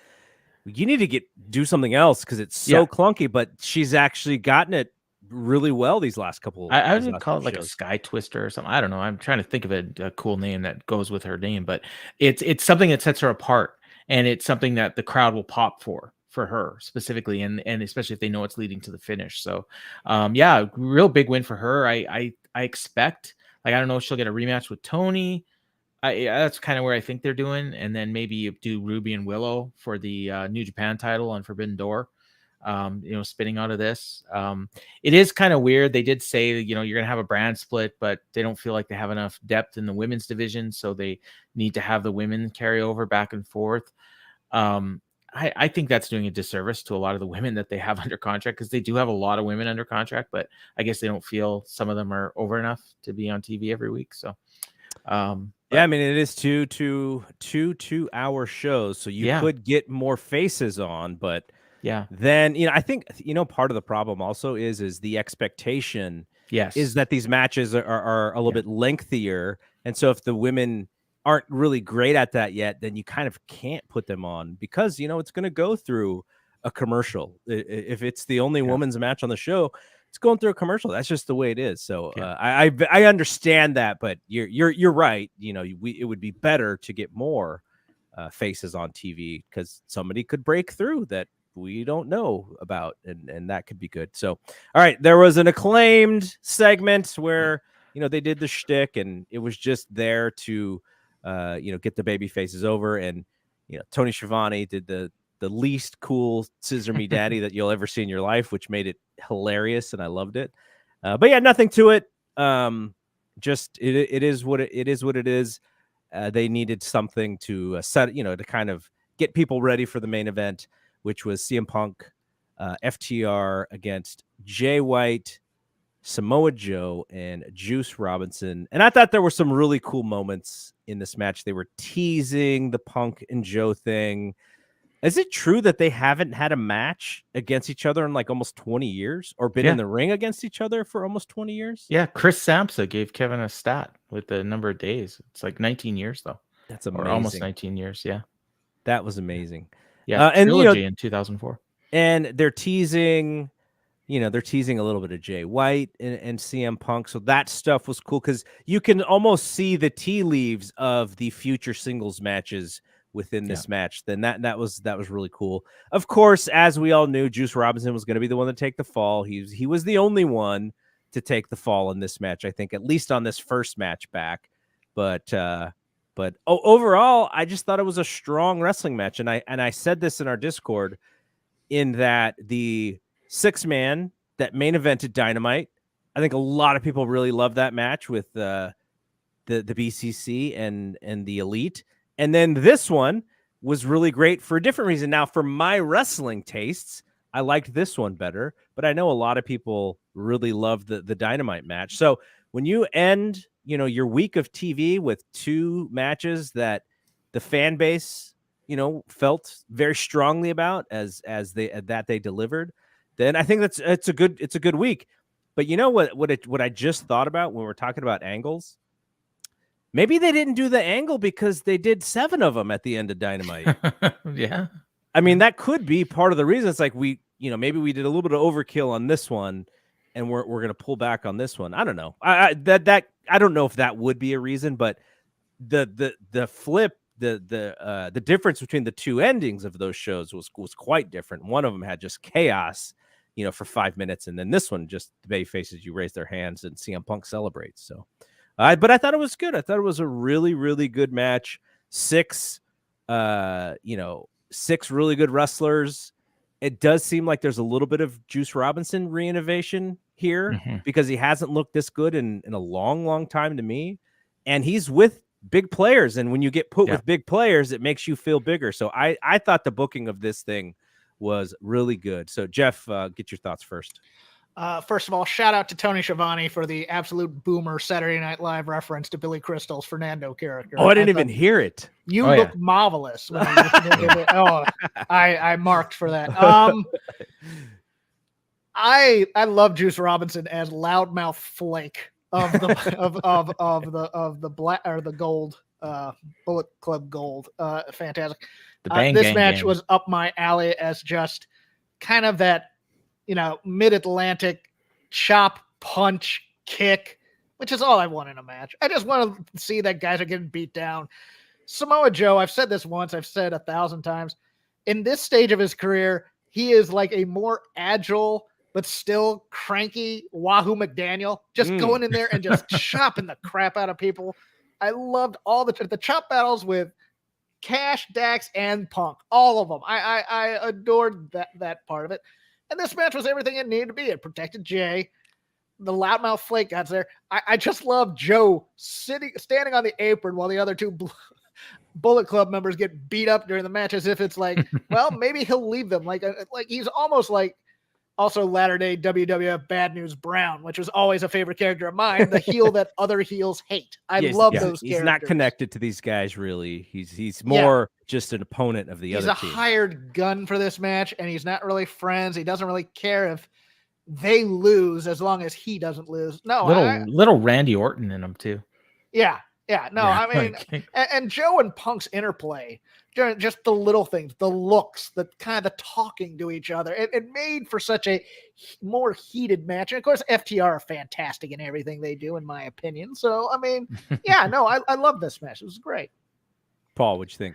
you need to do something else because it's so clunky. But she's actually gotten it really well these last couple. I would call it like a sky twister or something. I don't know. I'm trying to think of a cool name that goes with her name, but it's something that sets her apart, and it's something that the crowd will pop for her specifically, and especially if they know it's leading to the finish. So, real big win for her. I expect, like, I don't know if she'll get a rematch with Toni. That's kind of where I think they're doing, and then maybe do Ruby and Willow for the New Japan title on Forbidden Door. spinning out of this. It is kind of weird. They did say, you're going to have a brand split, but they don't feel like they have enough depth in the women's division. So they need to have the women carry over back and forth. I think that's doing a disservice to a lot of the women that they have under contract, because they do have a lot of women under contract, but I guess they don't feel some of them are over enough to be on TV every week. So, yeah, I mean, it is two 2-hour shows, so you could get more faces on, but then, I think, part of the problem also is the expectation is that these matches are a little bit lengthier. And so if the women aren't really great at that yet, then you kind of can't put them on, because, it's going to go through a commercial. If it's the only women's match on the show, it's going through a commercial. That's just the way it is. So I understand that, but you're right. It would be better to get more faces on TV, because somebody could break through that we don't know about, and that could be good. So, all right, there was an Acclaimed segment where they did the shtick, and it was just there to get the baby faces over, and Tony Schiavone did the least cool scissor me daddy that you'll ever see in your life, which made it hilarious, and I loved it. But yeah, nothing to it. Just it is what it is. They needed something to set, to kind of get people ready for the main event, which was CM Punk, FTR against Jay White, Samoa Joe, and Juice Robinson. And I thought there were some really cool moments in this match. They were teasing the Punk and Joe thing. Is it true that they haven't had a match against each other in like almost 20 years, or been in the ring against each other for almost 20 years? Yeah, Chris Samsa gave Kevin a stat with the number of days. It's like 19 years, though. That's amazing. Or almost 19 years, yeah. That was amazing. Yeah, and trilogy in 2004. And they're teasing, a little bit of Jay White and CM Punk. So that stuff was cool, because you can almost see the tea leaves of the future singles matches within this match. Then that was really cool. Of course, as we all knew, Juice Robinson was going to be the one to take the fall. He was the only one to take the fall in this match, I think, at least on this first match back. But overall, I just thought it was a strong wrestling match, and I said this in our Discord, in that the 6-man that main evented Dynamite, I think a lot of people really love that match with the BCC and the Elite. And then this one was really great for a different reason. Now, for my wrestling tastes, I liked this one better, but I know a lot of people really love the Dynamite match. So when you end, your week of TV with 2 matches that the fan base, felt very strongly about as they delivered, then I think it's a good week. But what I just thought about when we're talking about angles? Maybe they didn't do the angle because they did 7 of them at the end of Dynamite. Yeah. I mean, that could be part of the reason. It's like maybe we did a little bit of overkill on this one, and we're going to pull back on this one. I don't know. I don't know if that would be a reason, but the flip, the difference between the 2 endings of those shows was quite different. One of them had just chaos, for 5 minutes, and then this one, just the baby faces, you raise their hands and CM Punk celebrates. So. But I thought it was good. I thought it was a really, really good match. 6 really good wrestlers. It does seem like there's a little bit of Juice Robinson reinnovation here, because he hasn't looked this good in a long, long time to me. And he's with big players. And when you get put with big players, it makes you feel bigger. So I thought the booking of this thing was really good. So Jeff, get your thoughts first. First of all, shout out to Tony Schiavone for the absolute boomer Saturday Night Live reference to Billy Crystal's Fernando character. Oh, I didn't even hear it. You look marvelous. When I marked for that. I love Juice Robinson as loudmouth Flake of the black or the gold Bullet Club Gold. Fantastic. This match was up my alley as just kind of that, mid-Atlantic chop, punch, kick, which is all I want in a match. I just want to see that guys are getting beat down. Samoa Joe, I've said this once, I've said 1,000 times. In this stage of his career, he is like a more agile, but still cranky Wahoo McDaniel, just going in there and just chopping the crap out of people. I loved all the chop battles with Cash, Dax, and Punk, all of them. I adored that part of it. And this match was everything it needed to be. It protected Jay. The loudmouth Flake got there. I just love Joe standing on the apron while the other two Bullet Club members get beat up during the match, as if it's like, well, maybe he'll leave them. Like he's almost like also latter-day WWF Bad News Brown, which was always a favorite character of mine, the heel that other heels hate. I love those characters. He's not connected to these guys, really. He's more just an opponent of the other team. He's a hired gun for this match, and he's not really friends. He doesn't really care if they lose as long as he doesn't lose. No, little Randy Orton in him too. Yeah. No, I mean, and Joe and Punk's interplay, just the little things, the looks, the kind of talking to each other, it made for such a more heated match. And of course, FTR are fantastic in everything they do, in my opinion. So, I mean, I love this match. It was great. Paul, what'd you think?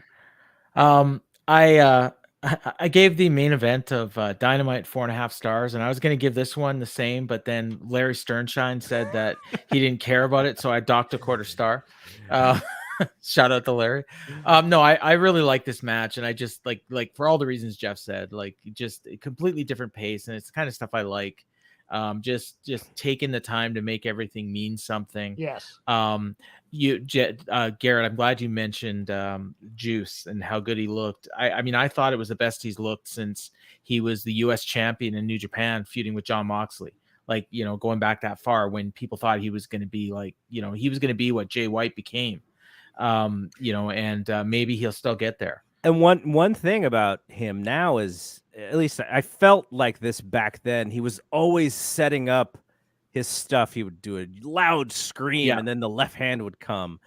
I gave the main event of Dynamite 4.5 stars, and I was going to give this one the same, but then Larry Sternshine said that he didn't care about it, so I docked a 1/4 star. Shout out to Larry. No, I really like this match, and I just like for all the reasons Jeff said, like just a completely different pace, and it's the kind of stuff I like. Just taking the time to make everything mean something. Yes. Garrett, I'm glad you mentioned Juice and how good he looked. I mean, I thought it was the best he's looked since he was the U.S. champion in New Japan, feuding with Jon Moxley. Like, going back that far when people thought he was going to be like, he was going to be what Jay White became. And maybe he'll still get there. And one thing about him now is, at least I felt like this back then, he was always setting up his stuff. He would do a loud scream, and then the left hand would come.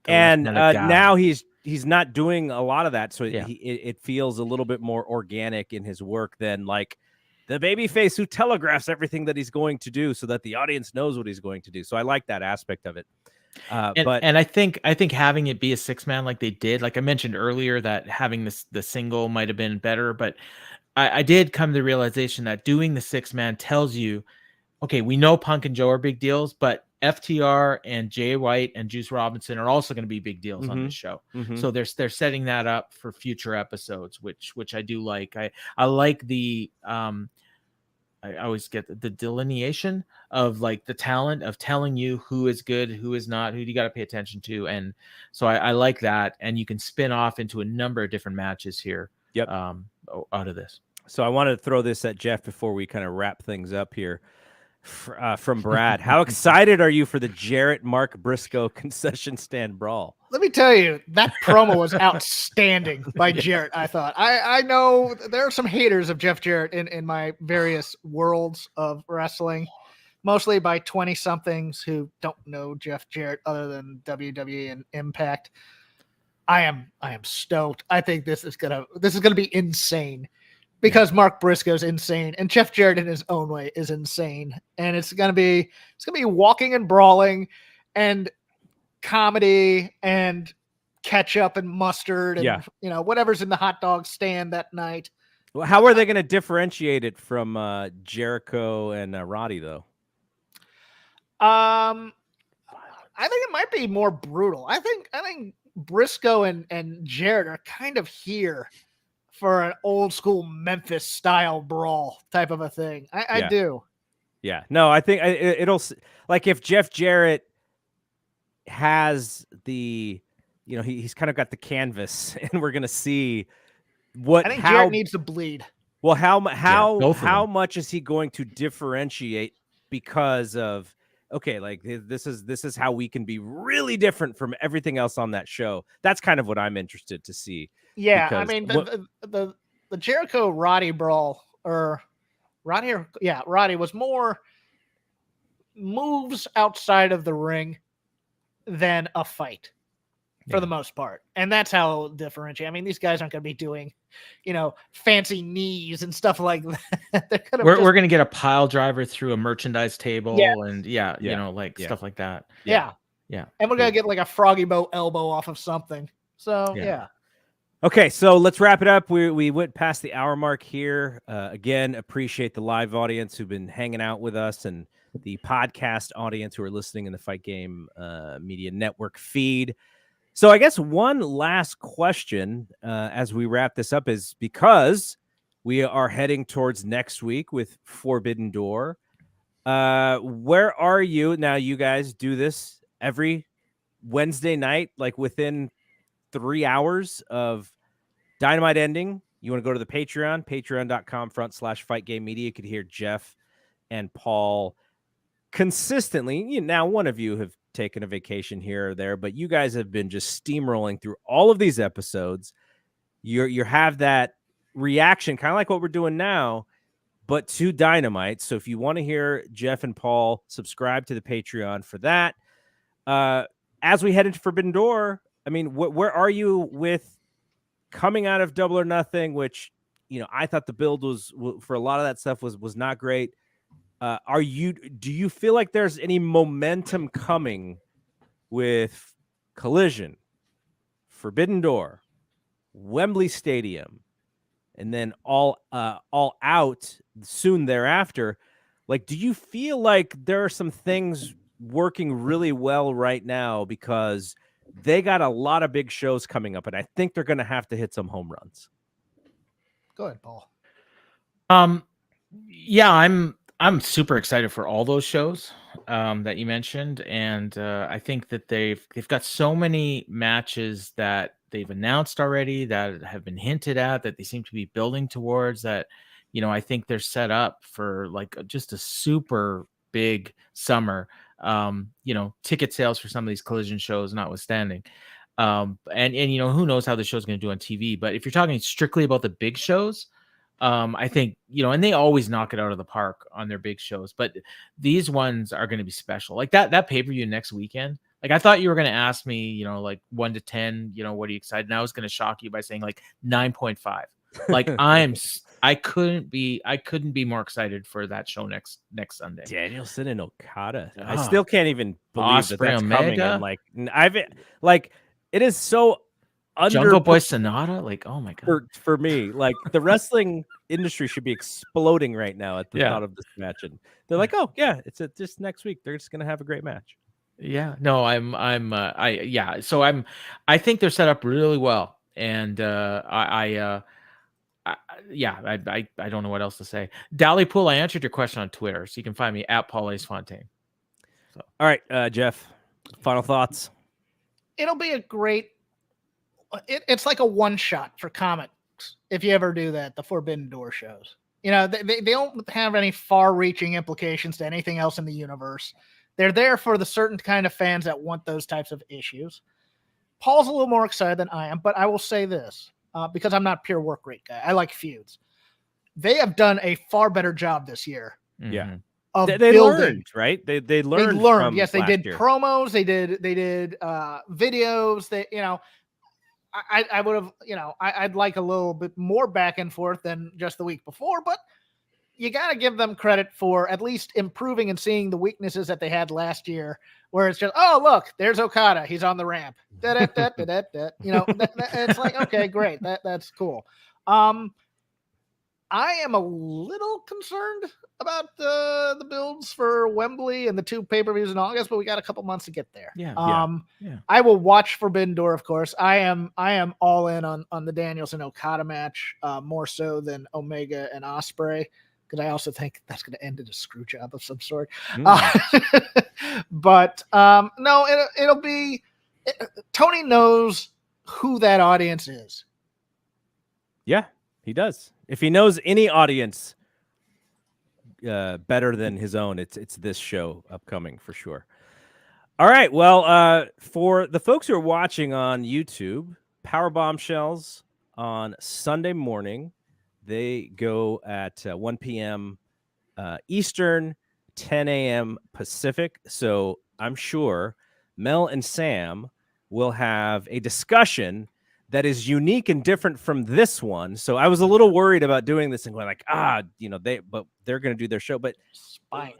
And now he's not doing a lot of that, so it feels a little bit more organic in his work than like the babyface who telegraphs everything that he's going to do so that the audience knows what he's going to do. So I like that aspect of it. And I think having it be a 6-man like they did, like I mentioned earlier, that having the single might have been better, but I did come to the realization that doing the 6-man tells you, okay, we know Punk and Joe are big deals, but FTR and Jay White and Juice Robinson are also going to be big deals on this show. So they're setting that up for future episodes, which I do like. I like the I always get the delineation of like the talent of telling you who is good, who is not, who you got to pay attention to. And so I like that. And you can spin off into a number of different matches here out of this. So I wanted to throw this at Jeff before we kind of wrap things up here. From Brad, how excited are you for the Jarrett Mark Briscoe concession stand brawl? Let me tell you, that promo was outstanding by Jarrett. I thought I know there are some haters of Jeff Jarrett in my various worlds of wrestling, mostly by 20-somethings who don't know Jeff Jarrett other than WWE and Impact. I am stoked. I think this is gonna be insane. Because Mark Briscoe's insane, and Jeff Jarrett in his own way is insane, and it's gonna be walking and brawling, and comedy and ketchup and mustard, and whatever's in the hot dog stand that night. Well, how are they going to differentiate it from Jericho and Roddy though? I think it might be more brutal. I think Briscoe and Jarrett are kind of here for an old school Memphis style brawl type of a thing. I do. Yeah. No, I think it'll, like, if Jeff Jarrett has the, he's kind of got the canvas, and we're going to see how Jarrett needs to bleed. Well, how much is he going to differentiate because of, okay, like this is how we can be really different from everything else on that show. That's kind of what I'm interested to see. Yeah, I mean the Jericho Roddy brawl, Roddy was more moves outside of the ring than a fight for the most part, and that's how differentiate. I mean, these guys aren't going to be doing, fancy knees and stuff like that. We're going to get a pile driver through a merchandise table, and stuff like that. Yeah, and we're going to get like a froggy bow elbow off of something. So yeah. Okay, so let's wrap it up. We went past the hour mark here. Again, appreciate the live audience who've been hanging out with us, and the podcast audience who are listening in the Fight Game Media Network feed. So I guess one last question as we wrap this up is, because We are heading towards next week with Forbidden Door. Where are you now? You guys do this every Wednesday night, like within 3 hours of Dynamite ending. You want to go to the Patreon, patreon.com/fightgamemedia. You could hear Jeff and Paul consistently. Now, one of you have taken a vacation here or there, but you guys have been just steamrolling through all of these episodes. You have that reaction, kind of like what we're doing now, but to Dynamite. So if you want to hear Jeff and Paul, subscribe to the Patreon for that. As we head into Forbidden Door, I mean, where are you with coming out of Double or Nothing, which, I thought the build was, for a lot of that stuff was not great. Do you feel like there's any momentum coming with Collision, Forbidden Door, Wembley Stadium, and then all out soon thereafter? Like, do you feel like there are some things working really well right now because they got a lot of big shows coming up, and I think they're going to have to hit some home runs? Go ahead, Paul. Yeah, I'm super excited for all those shows that you mentioned, and I think that they've got so many matches that they've announced already, that have been hinted at, that they seem to be building towards, that I think they're set up for like just a super big summer. Ticket sales for some of these Collision shows notwithstanding, and who knows how the show's going to do on TV. But if you're talking strictly about the big shows, I think, and they always knock it out of the park on their big shows, but these ones are going to be special. Like that pay-per-view next weekend. Like, I thought you were going to ask me, like 1 to 10, what are you excited? And I was going to shock you by saying like 9.5. Like I couldn't be more excited for that show next Sunday. Danielson and Okada. I still can't even believe that that's Omega. coming. And it is so Jungle Boy Sonata, like, oh my god. For me, like, the wrestling industry should be exploding right now at the thought of this match, and they're like, oh yeah, it's just next week. They're just gonna have a great match. Yeah, no, So I think they're set up really well, and I don't know what else to say. Dally Pool, I answered your question on Twitter, so you can find me at Paul Ace Fontaine. So, all right, Jeff, final thoughts. It'll be a great. It's like a one shot for comics if you ever do that. The Forbidden Door shows, they don't have any far reaching implications to anything else in the universe. They're there for the certain kind of fans that want those types of issues. Paul's a little more excited than I am, but I will say this, because I'm not a pure work rate guy. I like feuds. They have done a far better job this year. Yeah. Of they learned, right? They learned. They learned. Yes, they did year. promos. They did videos. I would have, I'd like a little bit more back and forth than just the week before, but you got to give them credit for at least improving and seeing the weaknesses that they had last year, where it's just, oh, look, there's Okada. He's on the ramp. It's like, okay, great. That's cool. I am a little concerned about the builds for Wembley and the 2 pay-per-views in August, but we got a couple months to get there. Yeah. I will watch Forbidden Door, of course. I am all in on the Danielson Okada match, more so than Omega and Ospreay, because I also think that's going to end in a screw job of some sort. But no, it'll be. Tony knows who that audience is. Yeah, he does. If he knows any audience better than his own, it's this show upcoming for sure. All right. Well, for the folks who are watching on YouTube, Power Bombshells on Sunday morning, they go at 1 p.m. Eastern, 10 a.m. Pacific. So I'm sure Mel and Sam will have a discussion that is unique and different from this one. So I was a little worried about doing this and going like, they're going to do their show, but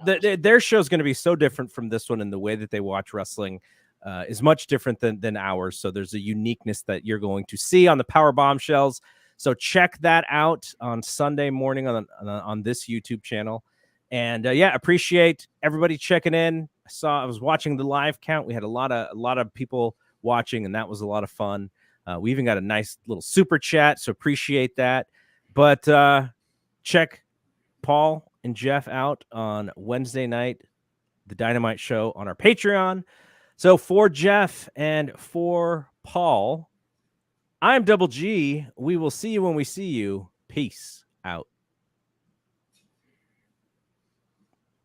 their show is going to be so different from this one, and the way that they watch wrestling is much different than ours. So there's a uniqueness that you're going to see on the Power Bombshells. So check that out on Sunday morning on this YouTube channel. And appreciate everybody checking in. I was watching the live count. We had a lot of people watching, and that was a lot of fun. We even got a nice little super chat, so appreciate that. But check Paul and Jeff out on Wednesday night, the Dynamite Show on our Patreon. So for Jeff and for Paul, I'm Double G. We will see you when we see you. Peace out.